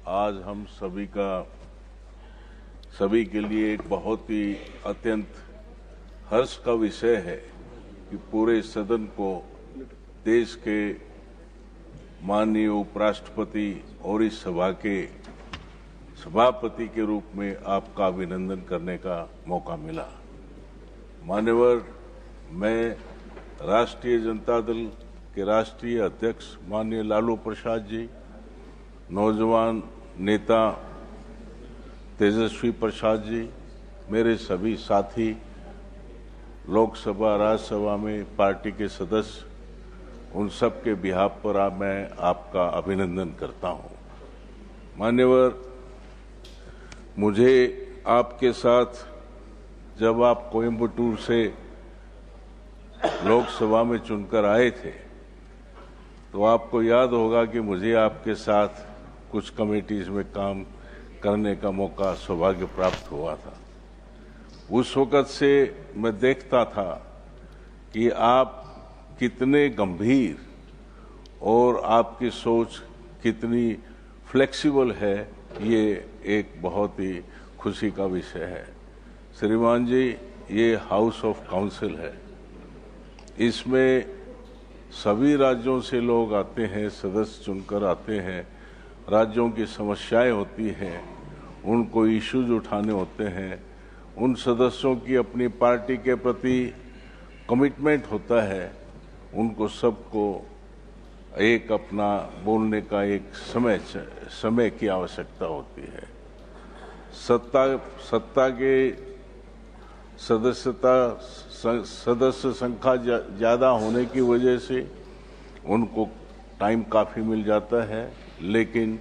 आज हम सभी के लिए एक बहुत ही अत्यंत हर्ष का विषय है कि पूरे सदन को देश के माननीय उपराष्ट्रपति और इस सभा के सभापति के रूप में आपका अभिनंदन करने का मौका मिला। मान्यवर, मैं राष्ट्रीय जनता दल के राष्ट्रीय अध्यक्ष माननीय लालू प्रसाद जी, नौजवान नेता तेजस्वी प्रसाद जी, मेरे सभी साथी, लोकसभा राज्यसभा में पार्टी के सदस्य, उन सब के बिहाफ पर मैं आपका अभिनंदन करता हूं। मान्यवर, मुझे आपके साथ जब आप कोयम्बटूर से लोकसभा में चुनकर आए थे तो आपको याद होगा कि मुझे आपके साथ कुछ कमेटीज में काम करने का मौका सौभाग्य प्राप्त हुआ था। उस वक़्त से मैं देखता था कि आप कितने गंभीर और आपकी सोच कितनी फ्लेक्सिबल है, ये एक बहुत ही खुशी का विषय है। श्रीमान जी, ये हाउस ऑफ काउंसिल है, इसमें सभी राज्यों से लोग आते हैं, सदस्य चुनकर आते हैं, राज्यों की समस्याएं होती हैं, उनको इश्यूज उठाने होते हैं, उन सदस्यों की अपनी पार्टी के प्रति कमिटमेंट होता है, उनको सबको एक अपना बोलने का एक समय की आवश्यकता होती है। सत्ता के सदस्य संख्या ज़्यादा होने की वजह से उनको टाइम काफ़ी मिल जाता है, लेकिन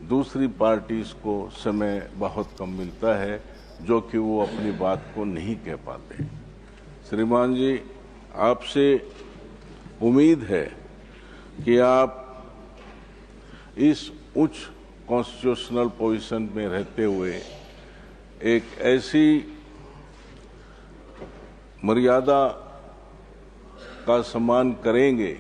दूसरी पार्टीज को समय बहुत कम मिलता है, जो कि वो अपनी बात को नहीं कह पाते। श्रीमान जी, आपसे उम्मीद है कि आप इस उच्च कॉन्स्टिट्यूशनल पोजीशन में रहते हुए एक ऐसी मर्यादा का सम्मान करेंगे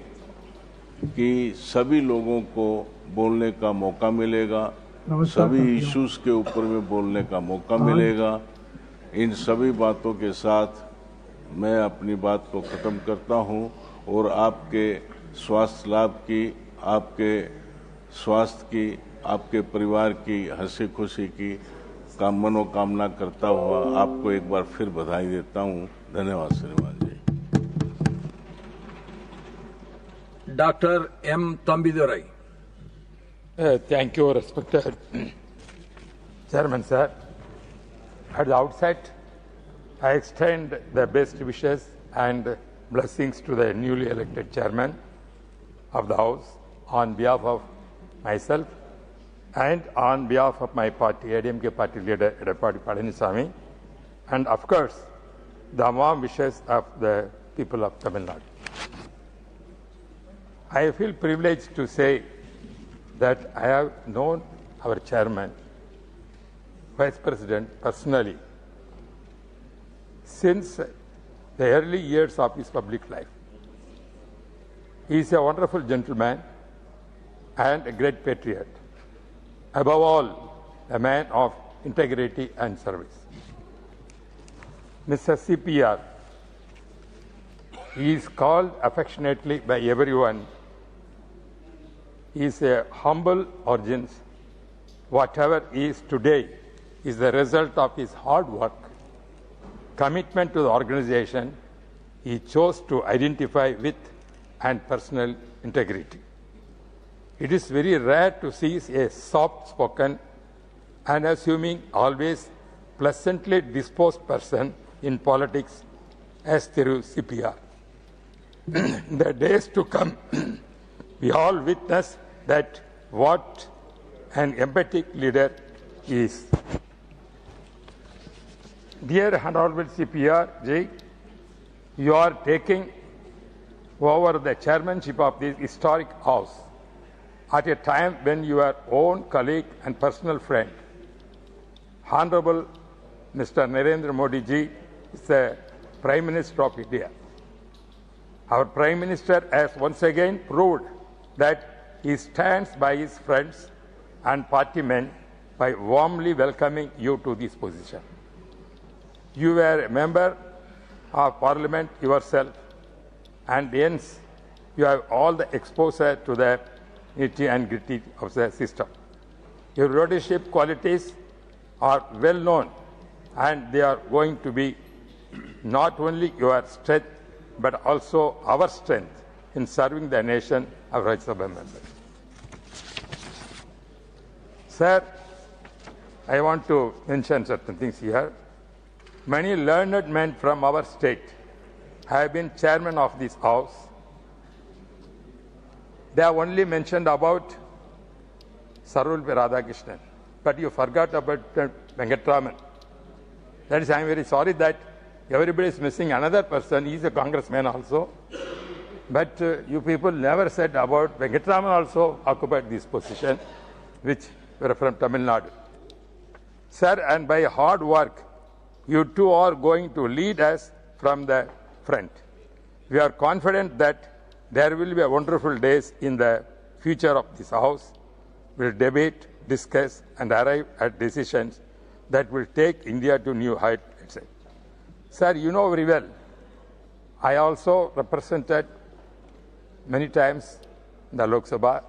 कि सभी लोगों को बोलने का मौका मिलेगा, सभी इश्यूज के ऊपर में बोलने का मौका मिलेगा। इन सभी बातों के साथ मैं अपनी बात को ख़त्म करता हूं और आपके स्वास्थ्य लाभ की, आपके स्वास्थ्य की, आपके परिवार की हंसी खुशी की मनोकामना करता हुआ आपको एक बार फिर बधाई देता हूं। धन्यवाद श्रीमान जी। Doctor M Thambidurai. Thank you, respected Chairman, sir. At the outset, I extend the best wishes and blessings to the newly elected Chairman of the House on behalf of myself and on behalf of my party, ADMK party leader, Edapadi Palaniswamy, and of course, the warm wishes of the people of Tamil Nadu. I feel privileged to say that I have known our chairman, vice president personally since the early years of his public life. He is a wonderful gentleman and a great patriot. Above all, a man of integrity and service. Mr. CPR, he is called affectionately by everyone. He is a humble origins. Whatever he is today is the result of his hard work, commitment to the organization he chose to identify with, and personal integrity. It is very rare to see a soft-spoken, unassuming, always pleasantly disposed person in politics as Thiru CPR. In the days to come, we all witness that what and emphatic leader he is. Dear Honorable CPR Ji, you are taking over the chairmanship of this historic house at a time when your own colleague and personal friend, Honorable Mr. Narendra Modi Ji, is the Prime Minister of India. Our Prime Minister has once again proved that he stands by his friends and party men by warmly welcoming you to this position. You were a member of Parliament yourself, and hence you have all the exposure to the nitty and gritty of the system. Your leadership qualities are well known, and they are going to be not only your strength but also our strength in serving the nation of Rajya Sabha members. Sir, I want to mention certain things here. Many learned men from our state have been chairman of this house. They have only mentioned about Sarvapalli Radhakrishnan, but you forgot about Venkatraman. That is, I am very sorry that everybody is missing another person. He is a congressman also. But you people never said about Venkatraman also occupied this position, which were from Tamil Nadu. Sir, and by hard work, you two are going to lead us from the front. We are confident that there will be wonderful days in the future of this house. We will debate, discuss, and arrive at decisions that will take India to new heights. Sir, you know very well, I also represented many times the Lok Sabha.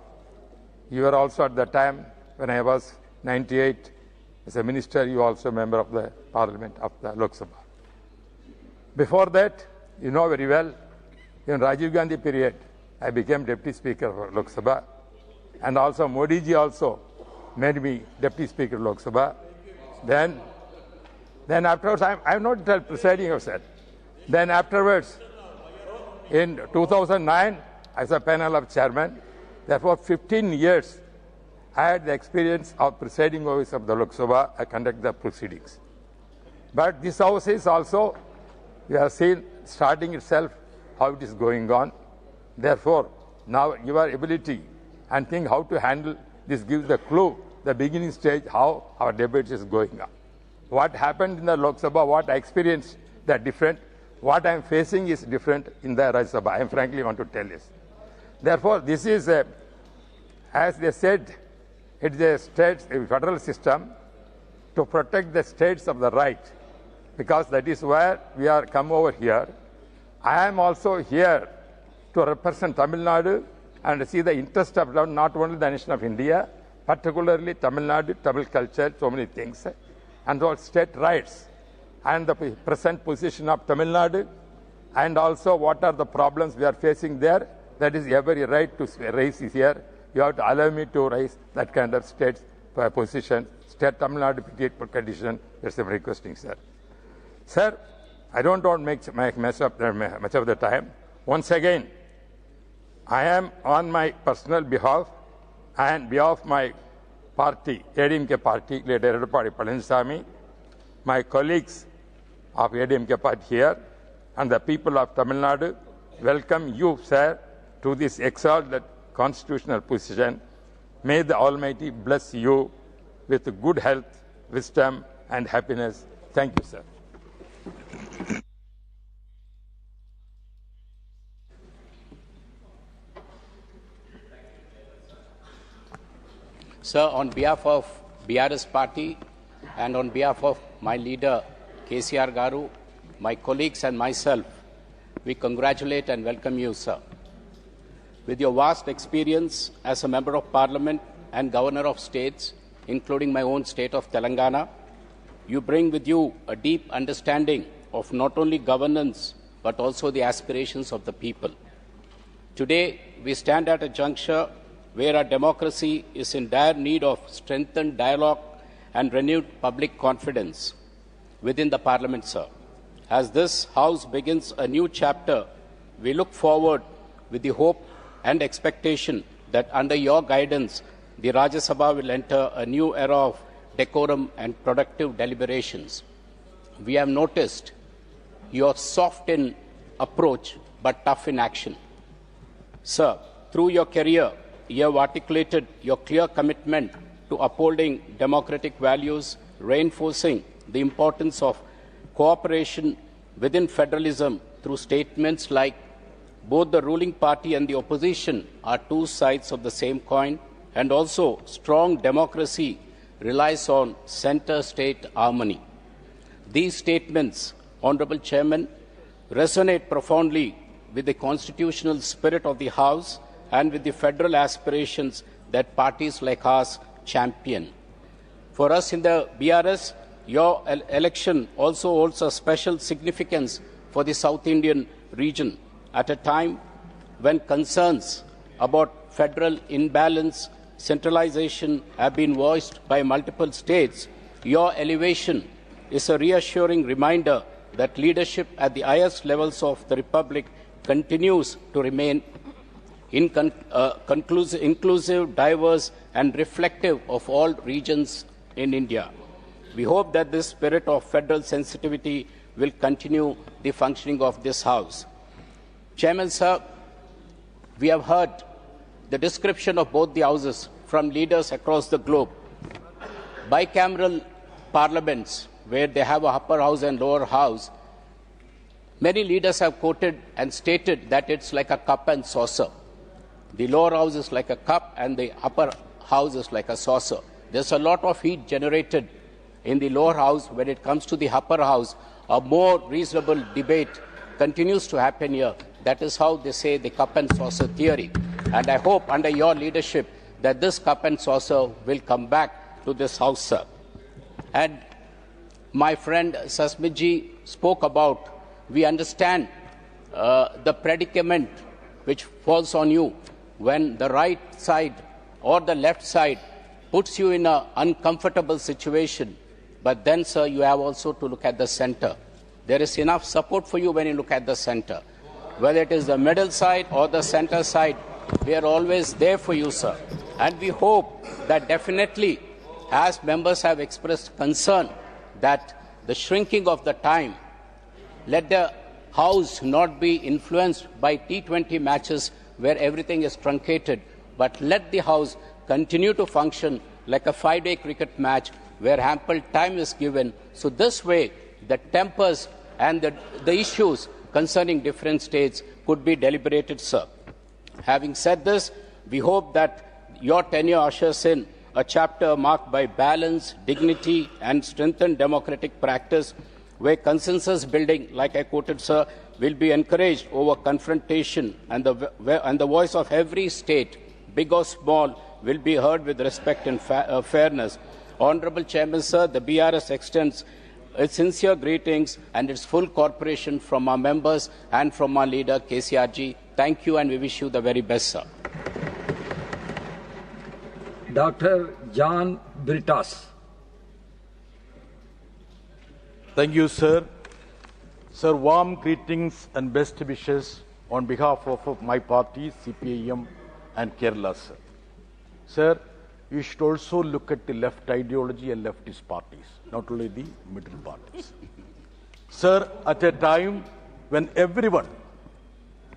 You were also at the time when I was 98 as a minister, you also a member of the Parliament of the Lok Sabha. Before that, you know very well, in Rajiv Gandhi period, I became Deputy Speaker for Lok Sabha, and also Modi ji also made me Deputy Speaker of Lok Sabha. Then afterwards, I am not presiding officer. Then afterwards, in 2009, as a panel of chairman, therefore 15 years, I had the experience of presiding office of the Lok Sabha. I conduct the proceedings. But this house is also, we have seen starting itself how it is going on. Therefore, now your ability and think how to handle this gives the clue, the beginning stage, how our debate is going on. What happened in the Lok Sabha, what I experienced, that different. What I am facing is different in the Rajya Sabha. I frankly want to tell this. Therefore, this is, as they said, it is a federal system to protect the states of the right, because that is where we are come over here. I am also here to represent Tamil Nadu and see the interest of not only the nation of India, particularly Tamil Nadu, Tamil culture, so many things, and all state rights, and the present position of Tamil Nadu, and also what are the problems we are facing there. That is every right to raise is here. You have to allow me to raise that kind of state position, state Tamil Nadu condition. That's what I'm requesting, sir. Sir, I don't want to make much of the time. Once again, I am on my personal behalf and behalf of my party, ADMK party, leader Edupadi Palaniswamy, my colleagues of ADMK party here, and the people of Tamil Nadu, welcome you, sir, to this exalted constitutional position. May the Almighty bless you with good health, wisdom, and happiness. Thank you, sir. Sir, on behalf of BRS party and on behalf of my leader, KCR Garu, my colleagues and myself, we congratulate and welcome you, sir. With your vast experience as a member of parliament and governor of states, including my own state of Telangana, you bring with you a deep understanding of not only governance, but also the aspirations of the people. Today, we stand at a juncture where our democracy is in dire need of strengthened dialogue and renewed public confidence within the Parliament, sir. As this House begins a new chapter, we look forward with the hope and expectation that under your guidance, the Rajya Sabha will enter a new era of decorum and productive deliberations. We have noticed your soft in approach but tough in action. Sir, through your career, you have articulated your clear commitment to upholding democratic values, reinforcing the importance of cooperation within federalism through statements like both the ruling party and the opposition are two sides of the same coin, and also strong democracy relies on center-state harmony. These statements, Honorable Chairman, resonate profoundly with the constitutional spirit of the House and with the federal aspirations that parties like ours champion. For us in the BRS, your election also holds a special significance for the South Indian region at a time when concerns about federal imbalance, centralization have been voiced by multiple states. Your elevation is a reassuring reminder that leadership at the highest levels of the Republic continues to remain inclusive, diverse, and reflective of all regions in India. We hope that this spirit of federal sensitivity will continue the functioning of this House. Chairman, sir, we have heard the description of both the houses from leaders across the globe. Bicameral parliaments, where they have a upper house and lower house, many leaders have quoted and stated that it's like a cup and saucer. The lower house is like a cup and the upper house is like a saucer. There's a lot of heat generated in the lower house. When it comes to the upper house, a more reasonable debate continues to happen here. That is how they say the cup and saucer theory. And I hope under your leadership that this cup and saucer will come back to this House, sir. And my friend Sasmitji spoke about, we understand the predicament which falls on you when the right side or the left side puts you in an uncomfortable situation. But then, sir, you have also to look at the center. There is enough support for you when you look at the center. Whether it is the middle side or the center side, we are always there for you, sir. And we hope that definitely, as members have expressed concern that the shrinking of the time, let the House not be influenced by T20 matches where everything is truncated, but let the House continue to function like a 5-day cricket match where ample time is given. So this way, the tempers and the issues concerning different states could be deliberated, sir. Having said this, we hope that your tenure ushers in a chapter marked by balance, dignity, and strengthened democratic practice, where consensus building, like I quoted, sir, will be encouraged over confrontation, and the voice of every state, big or small, will be heard with respect and fairness. Honorable Chairman, sir, the BRS extends its sincere greetings and its full cooperation from our members and from our leader, KCRG. Thank you, and we wish you the very best, sir. Dr. John Britas. Thank you, sir. Sir, warm greetings and best wishes on behalf of my party, CPIM and Kerala, sir. Sir, you should also look at the left ideology and leftist parties, not only the middle parties. Sir, at a time when everyone,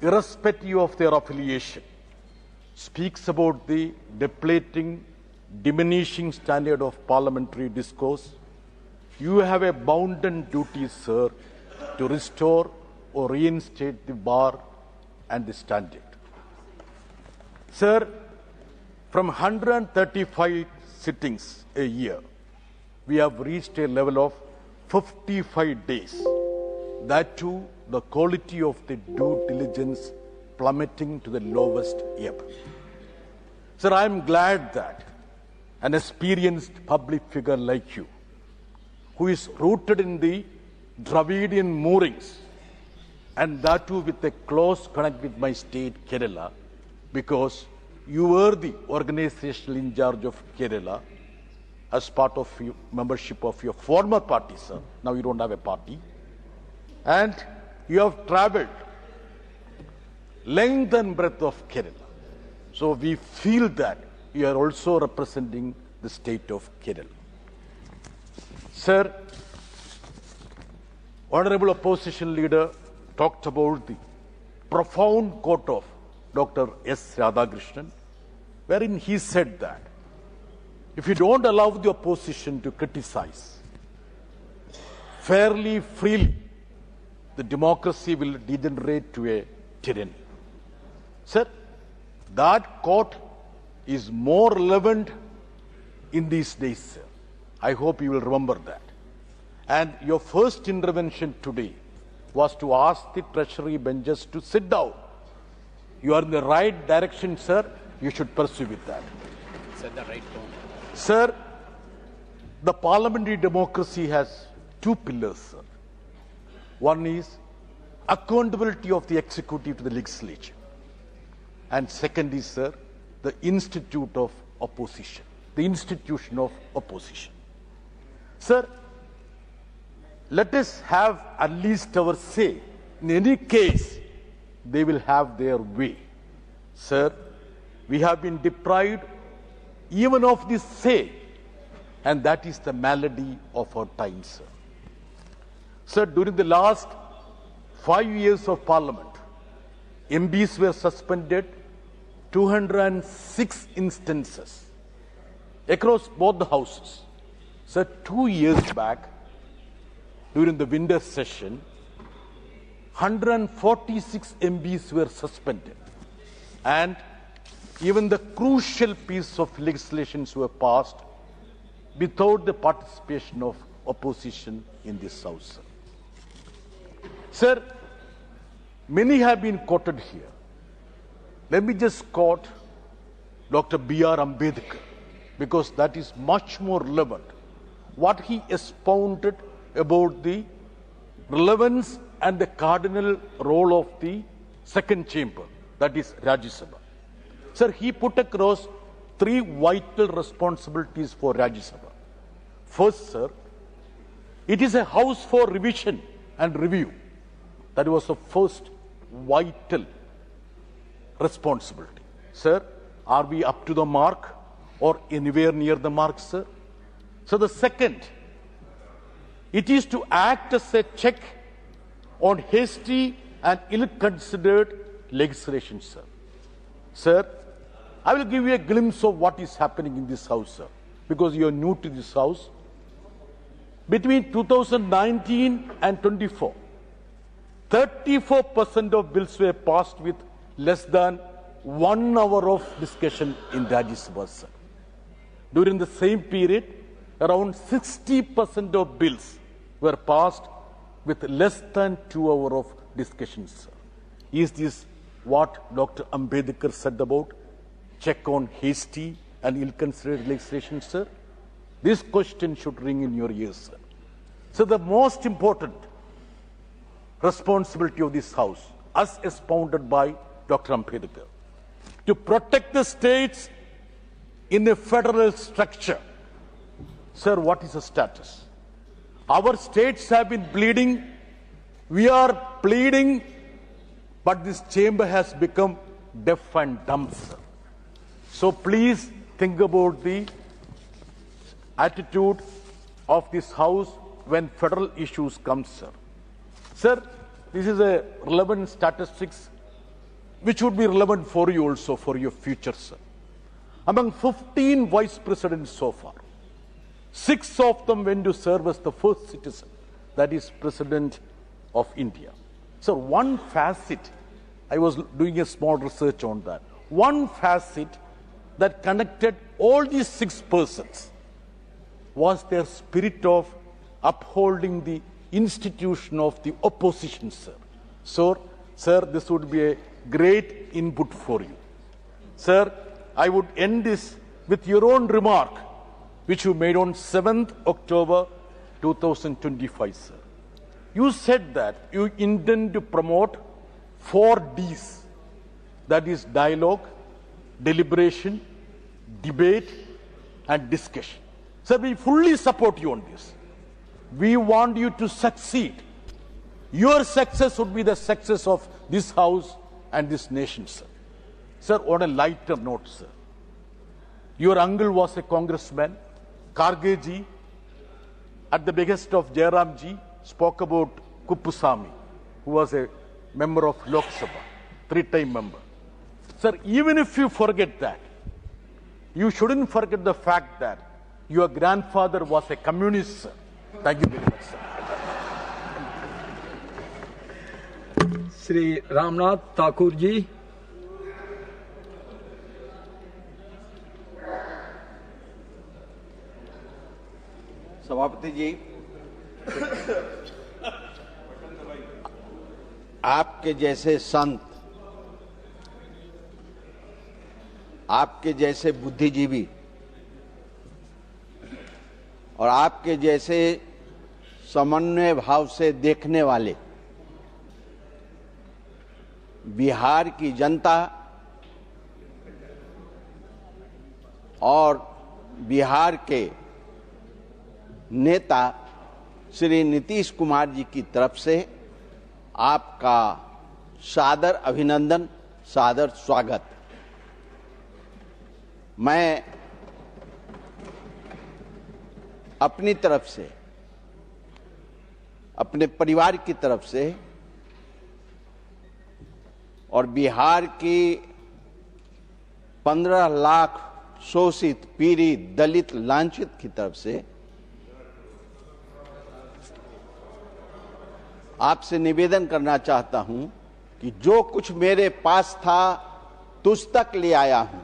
irrespective of their affiliation, speaks about the depleting, diminishing standard of parliamentary discourse, you have a bounden duty, sir, to restore or reinstate the bar and the standard. Sir, from 135 sittings a year, we have reached a level of 55 days. That too, the quality of the due diligence plummeting to the lowest ebb. Sir, I am glad that an experienced public figure like you, who is rooted in the Dravidian moorings, and that too with a close connect with my state, Kerala, because you were the organizational in charge of Kerala as part of your membership of your former party, sir. Now you don't have a party. And you have traveled length and breadth of Kerala. So we feel that you are also representing the state of Kerala. Sir, Honorable Opposition Leader talked about the profound quote of Dr. S. Radhakrishnan, wherein he said that if you don't allow the opposition to criticize fairly, freely, the democracy will degenerate to a tyranny. Sir, that quote is more relevant in these days, sir. I hope you will remember that. And your first intervention today was to ask the Treasury benches to sit down. You are in the right direction, sir. You should pursue with that. Set the right tone. Sir, the parliamentary democracy has two pillars, sir. One is accountability of the executive to the legislature. And second is, sir, the institute of opposition, the institution of opposition. Sir, let us have at least our say. In any case, they will have their way. Sir, we have been deprived even of this say, and that is the malady of our time, sir. Sir, during the last 5 years of Parliament, MPs were suspended 206 instances across both the houses. Sir, 2 years back, during the winter session, 146 MPs were suspended, and even the crucial piece of legislation were passed without the participation of opposition in this House. Sir, many have been quoted here. Let me just quote Dr. B.R. Ambedkar, because that is much more relevant. What he expounded about the relevance and the cardinal role of the second chamber, that is Rajya Sabha. Sir, he put across 3 vital responsibilities for Rajya Sabha. First, sir, it is a house for revision and review. That was the first vital responsibility. Sir, are we up to the mark or anywhere near the mark, sir? So the second, it is to act as a check on hasty and ill-considered legislation, sir. Sir, I will give you a glimpse of what is happening in this House, sir, because you are new to this House. Between 2019 and 24, 34% of bills were passed with less than 1 hour of discussion in Rajya Sabha, sir. During the same period, around 60% of bills were passed with less than 2 hours of discussion, sir. Is this what Dr. Ambedkar said about check on hasty and ill-considered legislation, sir? This question should ring in your ears, sir. So the most important responsibility of this House, as expounded by Dr. Ambedkar, to protect the states in a federal structure. Sir, what is the status? Our states have been pleading, we are pleading, but this chamber has become deaf and dumb, sir. So please think about the attitude of this House when federal issues come, sir. Sir, this is a relevant statistics which would be relevant for you also for your future, sir. Among 15 vice presidents so far, 6 of them went to serve as the first citizen, that is President of India. So one facet, I was doing a small research on that, one facet that connected all these 6 persons was their spirit of upholding the institution of the opposition, sir. So, sir, this would be a great input for you. Sir, I would end this with your own remark, which you made on 7th October 2025, sir. You said that you intend to promote 4 Ds, that is dialogue, deliberation, debate, and discussion. Sir, we fully support you on this. We want you to succeed. Your success would be the success of this House and this nation, sir. Sir, on a lighter note, sir, Your uncle was a congressman. Karge ji, at the behest of Jairam ji, spoke about Kuppusamy, who was a member of Lok Sabha, 3-time member. Sir, even if you forget that, you shouldn't forget the fact that your grandfather was a communist, sir. Thank you very much, sir. Shri Ramnath Thakur ji. सभापति जी, आपके जैसे संत, आपके जैसे बुद्धिजीवी और आपके जैसे समन्वय भाव से देखने वाले बिहार की जनता और बिहार के नेता श्री नीतीश कुमार जी की तरफ से आपका सादर अभिनंदन, सादर स्वागत। मैं अपनी तरफ से, अपने परिवार की तरफ से और बिहार की 15 लाख शोषित, पीड़ित, दलित, लांछित की तरफ से आपसे निवेदन करना चाहता हूं कि जो कुछ मेरे पास था तुझ तक ले आया हूं,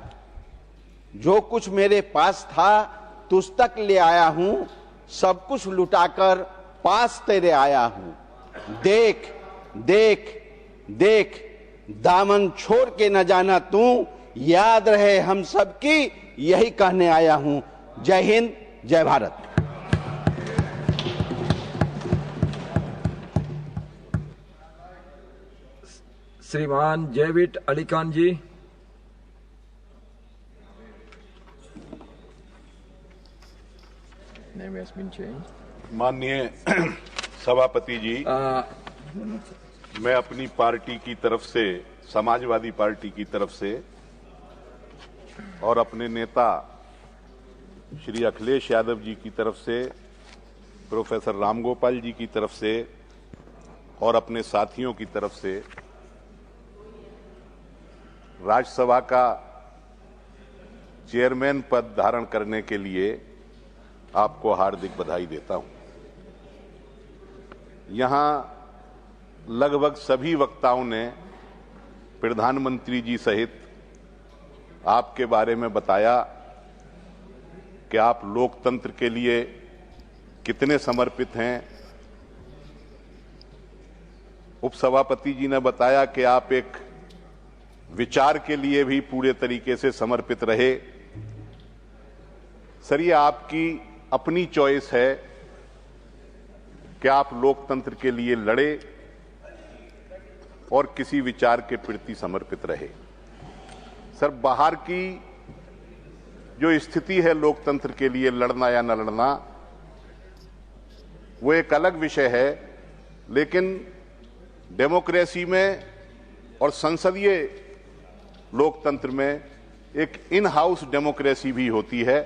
जो कुछ मेरे पास था तुझ तक ले आया हूं, सब कुछ लुटाकर पास तेरे आया हूं। देख देख देख, दामन छोड़ के न जाना तू, याद रहे हम सबकी, यही कहने आया हूं। जय हिंद, जय भारत। श्रीमान जयवीर अली खान जी। Name has been changed. माननीय सभापति जी, मैं अपनी पार्टी की तरफ से, समाजवादी पार्टी की तरफ से और अपने नेता श्री अखिलेश यादव जी की तरफ से, प्रोफेसर रामगोपाल जी की तरफ से और अपने साथियों की तरफ से राज्यसभा का चेयरमैन पद धारण करने के लिए आपको हार्दिक बधाई देता हूं। यहां लगभग सभी वक्ताओं ने प्रधानमंत्री जी सहित आपके बारे में बताया कि आप लोकतंत्र के लिए कितने समर्पित हैं। उपसभापति जी ने बताया कि आप एक विचार के लिए भी पूरे तरीके से समर्पित रहे। सर, ये आपकी अपनी चॉइस है कि आप लोकतंत्र के लिए लड़े और किसी विचार के प्रति समर्पित रहे। सर, बाहर की जो स्थिति है लोकतंत्र के लिए लड़ना या न लड़ना, वो एक अलग विषय है, लेकिन डेमोक्रेसी में और संसदीय लोकतंत्र में एक इन हाउस डेमोक्रेसी भी होती है।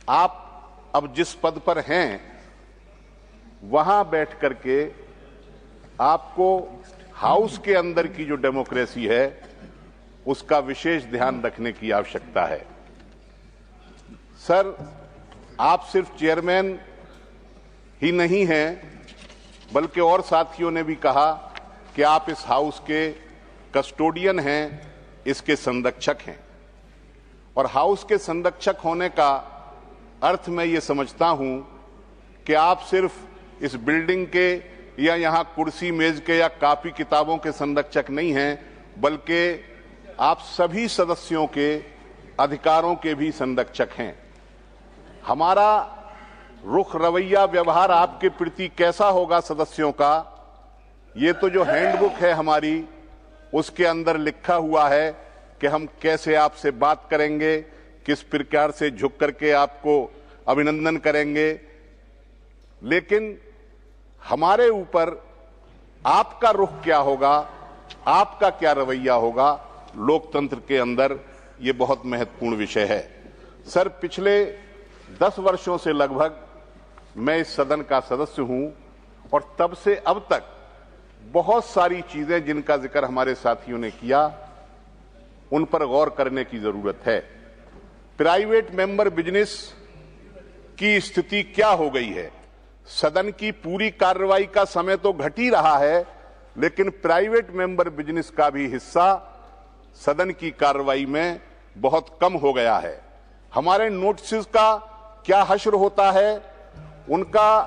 आप अब जिस पद पर हैं वहां बैठ करके आपको हाउस के अंदर की जो डेमोक्रेसी है उसका विशेष ध्यान रखने की आवश्यकता है। सर, आप सिर्फ चेयरमैन ही नहीं हैं, बल्कि और साथियों ने भी कहा कि आप इस हाउस के कस्टोडियन हैं, इसके संरक्षक हैं। और हाउस के संरक्षक होने का अर्थ मैं ये समझता हूं कि आप सिर्फ इस बिल्डिंग के या यहां कुर्सी मेज के या कॉपी किताबों के संरक्षक नहीं हैं, बल्कि आप सभी सदस्यों के अधिकारों के भी संरक्षक हैं। हमारा रुख, रवैया, व्यवहार आपके प्रति कैसा होगा सदस्यों का, ये तो जो हैंडबुक है हमारी, उसके अंदर लिखा हुआ है कि हम कैसे आपसे बात करेंगे, किस प्रकार से झुक करके आपको अभिनंदन करेंगे। लेकिन हमारे ऊपर आपका रुख क्या होगा, आपका क्या रवैया होगा लोकतंत्र के अंदर, ये बहुत महत्वपूर्ण विषय है। सर, पिछले 10 वर्षों से लगभग मैं इस सदन का सदस्य हूं और तब से अब तक बहुत सारी चीजें जिनका जिक्र हमारे साथियों ने किया, उन पर गौर करने की जरूरत है। प्राइवेट मेंबर बिजनेस की स्थिति क्या हो गई है? सदन की पूरी कार्रवाई का समय तो घट ही रहा है, लेकिन प्राइवेट मेंबर बिजनेस का भी हिस्सा सदन की कार्रवाई में बहुत कम हो गया है। हमारे नोटिस का क्या हश्र होता है, उनका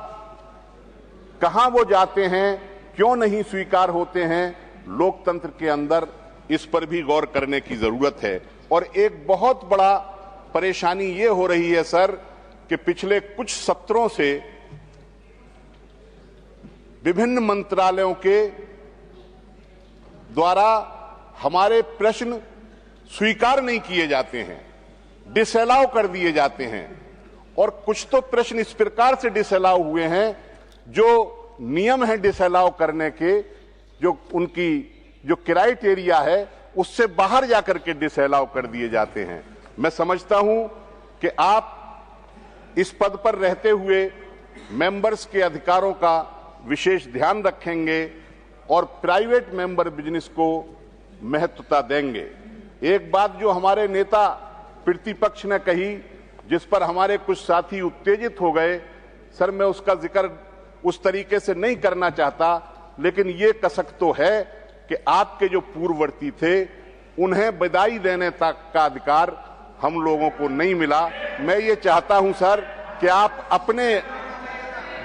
कहां वो जाते हैं, क्यों नहीं स्वीकार होते हैं, लोकतंत्र के अंदर इस पर भी गौर करने की जरूरत है। और एक बहुत बड़ा परेशानी ये हो रही है सर कि पिछले कुछ सत्रों से विभिन्न मंत्रालयों के द्वारा हमारे प्रश्न स्वीकार नहीं किए जाते हैं, डिसअलाउ कर दिए जाते हैं। और कुछ तो प्रश्न इस प्रकार से डिसअलाउ हुए हैं जो नियम है डिसअलाउ करने के, जो उनकी जो क्राइटेरिया है उससे बाहर जाकर के डिसअलाउ कर दिए जाते हैं। मैं समझता हूं कि आप इस पद पर रहते हुए मेंबर्स के अधिकारों का विशेष ध्यान रखेंगे और प्राइवेट मेंबर बिजनेस को महत्वता देंगे। एक बात जो हमारे नेता प्रतिपक्ष ने कही, जिस पर हमारे कुछ साथी उत्तेजित हो गए, सर मैं उसका जिक्र उस तरीके से नहीं करना चाहता, लेकिन ये कसक तो है कि आपके जो पूर्ववर्ती थे उन्हें विदाई देने तक का अधिकार हम लोगों को नहीं मिला। मैं ये चाहता हूं सर कि आप अपने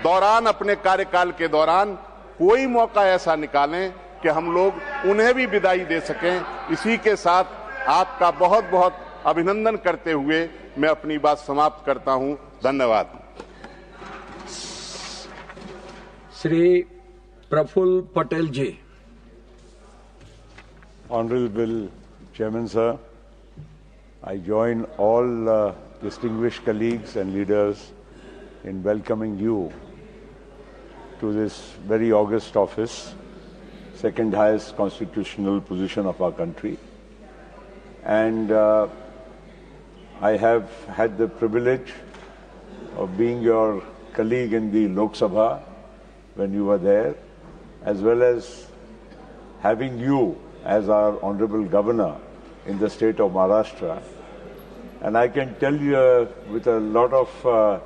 दौरान, अपने कार्यकाल के दौरान कोई मौका ऐसा निकालें कि हम लोग उन्हें भी विदाई दे सकें। इसी के साथ आपका बहुत बहुत अभिनंदन करते हुए मैं अपनी बात समाप्त करता हूं। धन्यवाद। श्री प्रफुल्ल पटेल जी। Honorable Chairman sir, I join all distinguished colleagues and leaders in welcoming you to this very august office, second highest constitutional position of our country. And I have had the privilege of being your colleague in the Lok Sabha when you were there, as well as having you as our Honorable Governor in the state of Maharashtra. And I can tell you with a lot of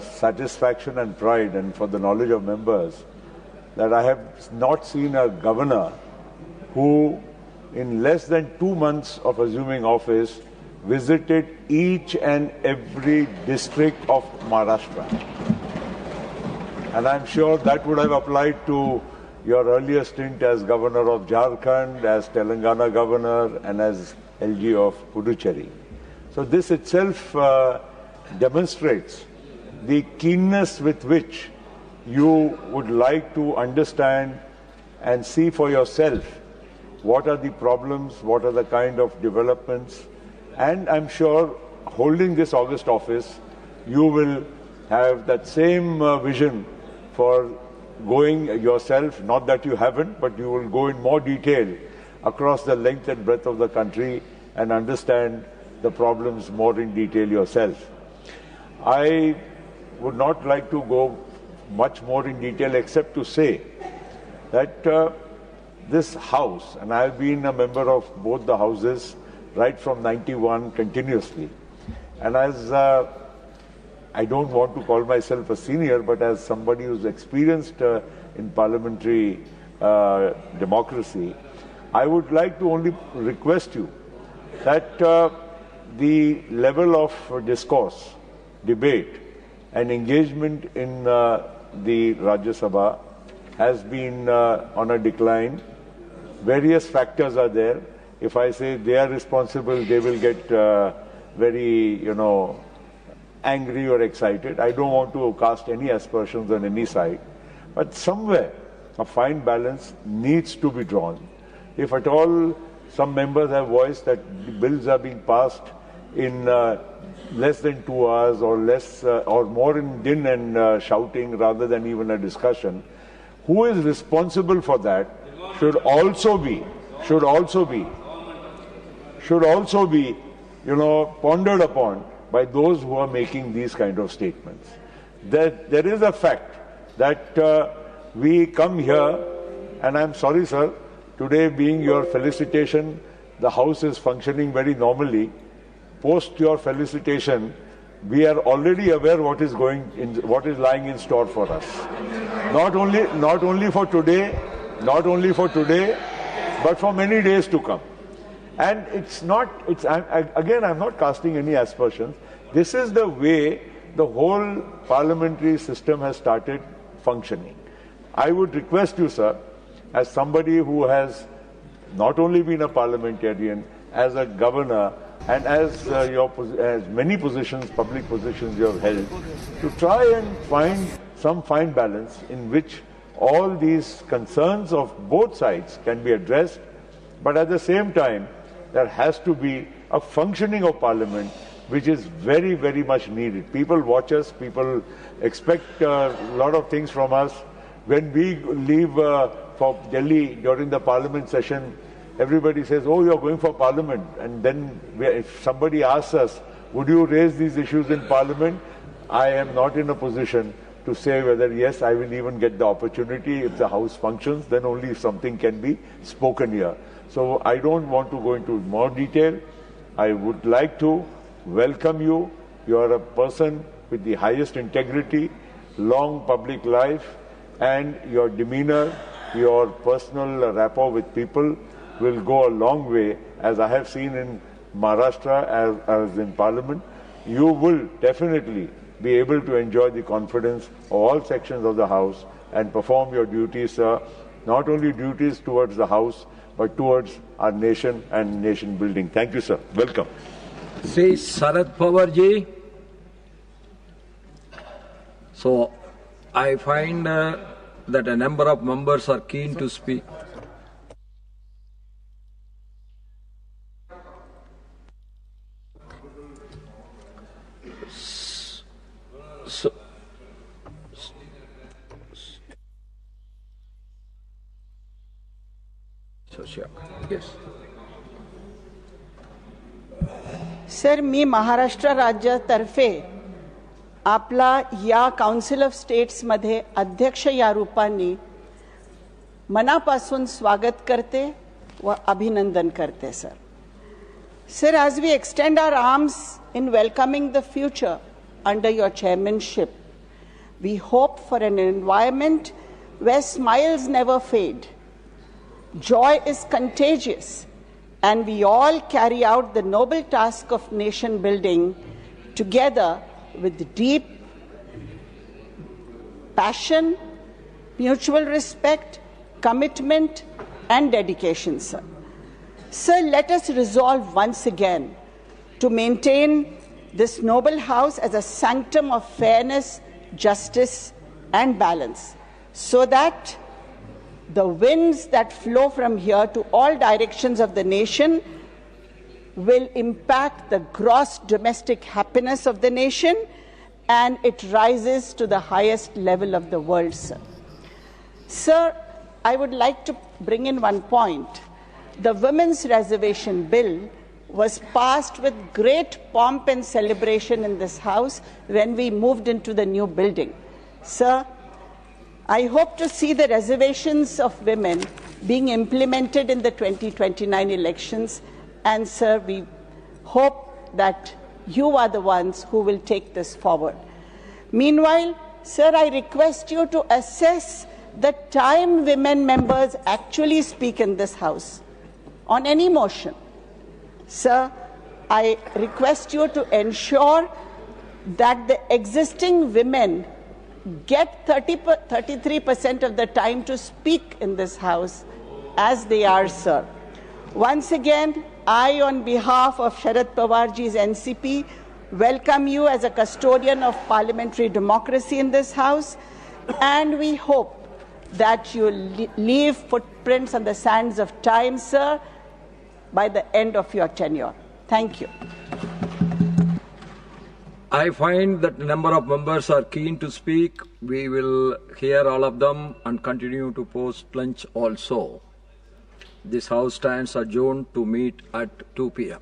satisfaction and pride, and for the knowledge of members, that I have not seen a governor who in less than 2 months of assuming office visited each and every district of Maharashtra. And I'm sure that would have applied to your earlier stint as Governor of Jharkhand, as Telangana Governor, and as LG of Puducherry. So this itself demonstrates the keenness with which you would like to understand and see for yourself what are the problems, what are the kind of developments, and I'm sure holding this august office, you will have that same vision for going yourself, not that you haven't, but you will go in more detail across the length and breadth of the country and understand the problems more in detail yourself. I would not like to go much more in detail except to say that this House, and I have been a member of both the Houses right from 91 continuously, and as I don't want to call myself a senior, but as somebody who's experienced in parliamentary democracy, I would like to only request you that the level of discourse, debate, and engagement in the Rajya Sabha has been on a decline. Various factors are there. If I say they are responsible, they will get very, angry or excited. I don't want to cast any aspersions on any side. But somewhere, a fine balance needs to be drawn. If at all some members have voiced that bills are being passed in less than 2 hours or less or more in din and shouting rather than even a discussion, who is responsible for that should also be should also be, pondered upon by those who are making these kind of statements. There is a fact that we come here, and I'm sorry, sir, today being your felicitation, the House is functioning very normally. Post your felicitation, we are already aware what is lying in store for us. Not only for today, but for many days to come. And I'm not casting any aspersions. This is the way the whole parliamentary system has started functioning. I would request you, sir, as somebody who has not only been a parliamentarian, as a governor, and as many positions, public positions you have held, to try and find some fine balance in which all these concerns of both sides can be addressed, but at the same time, there has to be a functioning of Parliament which is very, very much needed. People watch us, people expect a lot of things from us. When we leave for Delhi during the Parliament session, everybody says, oh, you're going for Parliament. And then if somebody asks us, would you raise these issues in Parliament? I am not in a position to say whether, yes, I will even get the opportunity. If the House functions, then only something can be spoken here. So I don't want to go into more detail. I would like to welcome you. You are a person with the highest integrity, long public life, and your demeanor, your personal rapport with people will go a long way, as I have seen in Maharashtra as in Parliament. You will definitely be able to enjoy the confidence of all sections of the House and perform your duties, sir. Not only duties towards the House, but towards our nation and nation building. Thank you, sir. Welcome. Sri Sharad Pawar ji. So, I find that a number of members are keen to speak. Yes. Sir, मी महाराष्ट्र राज्यातर्फे आपला या council of स्टेट्समध्ये अध्यक्ष या रूपाने मनापासून स्वागत करते व अभिनंदन करते sir. Sir, as we extend our arms in welcoming the future under your chairmanship, we hope for an environment where smiles never fade, joy is contagious, and we all carry out the noble task of nation building together with deep passion, mutual respect, commitment, and dedication, sir. Sir, let us resolve once again to maintain this noble house as a sanctum of fairness, justice, and balance, so that the winds that flow from here to all directions of the nation will impact the gross domestic happiness of the nation, and it rises to the highest level of the world, sir. Sir, I would like to bring in one point. The Women's Reservation Bill was passed with great pomp and celebration in this House when we moved into the new building. Sir, I hope to see the reservations of women being implemented in the 2029 elections, and sir, we hope that you are the ones who will take this forward. Meanwhile, sir, I request you to assess the time women members actually speak in this House on any motion. Sir, I request you to ensure that the existing women get 33% of the time to speak in this House as they are, sir. Once again, I, on behalf of Sharad Pawarji's NCP, welcome you as a custodian of parliamentary democracy in this House, and we hope that you leave footprints on the sands of time, sir, by the end of your tenure. Thank you. I find that a number of members are keen to speak. We will hear all of them and continue to post lunch also. This House stands adjourned to meet at 2 p.m.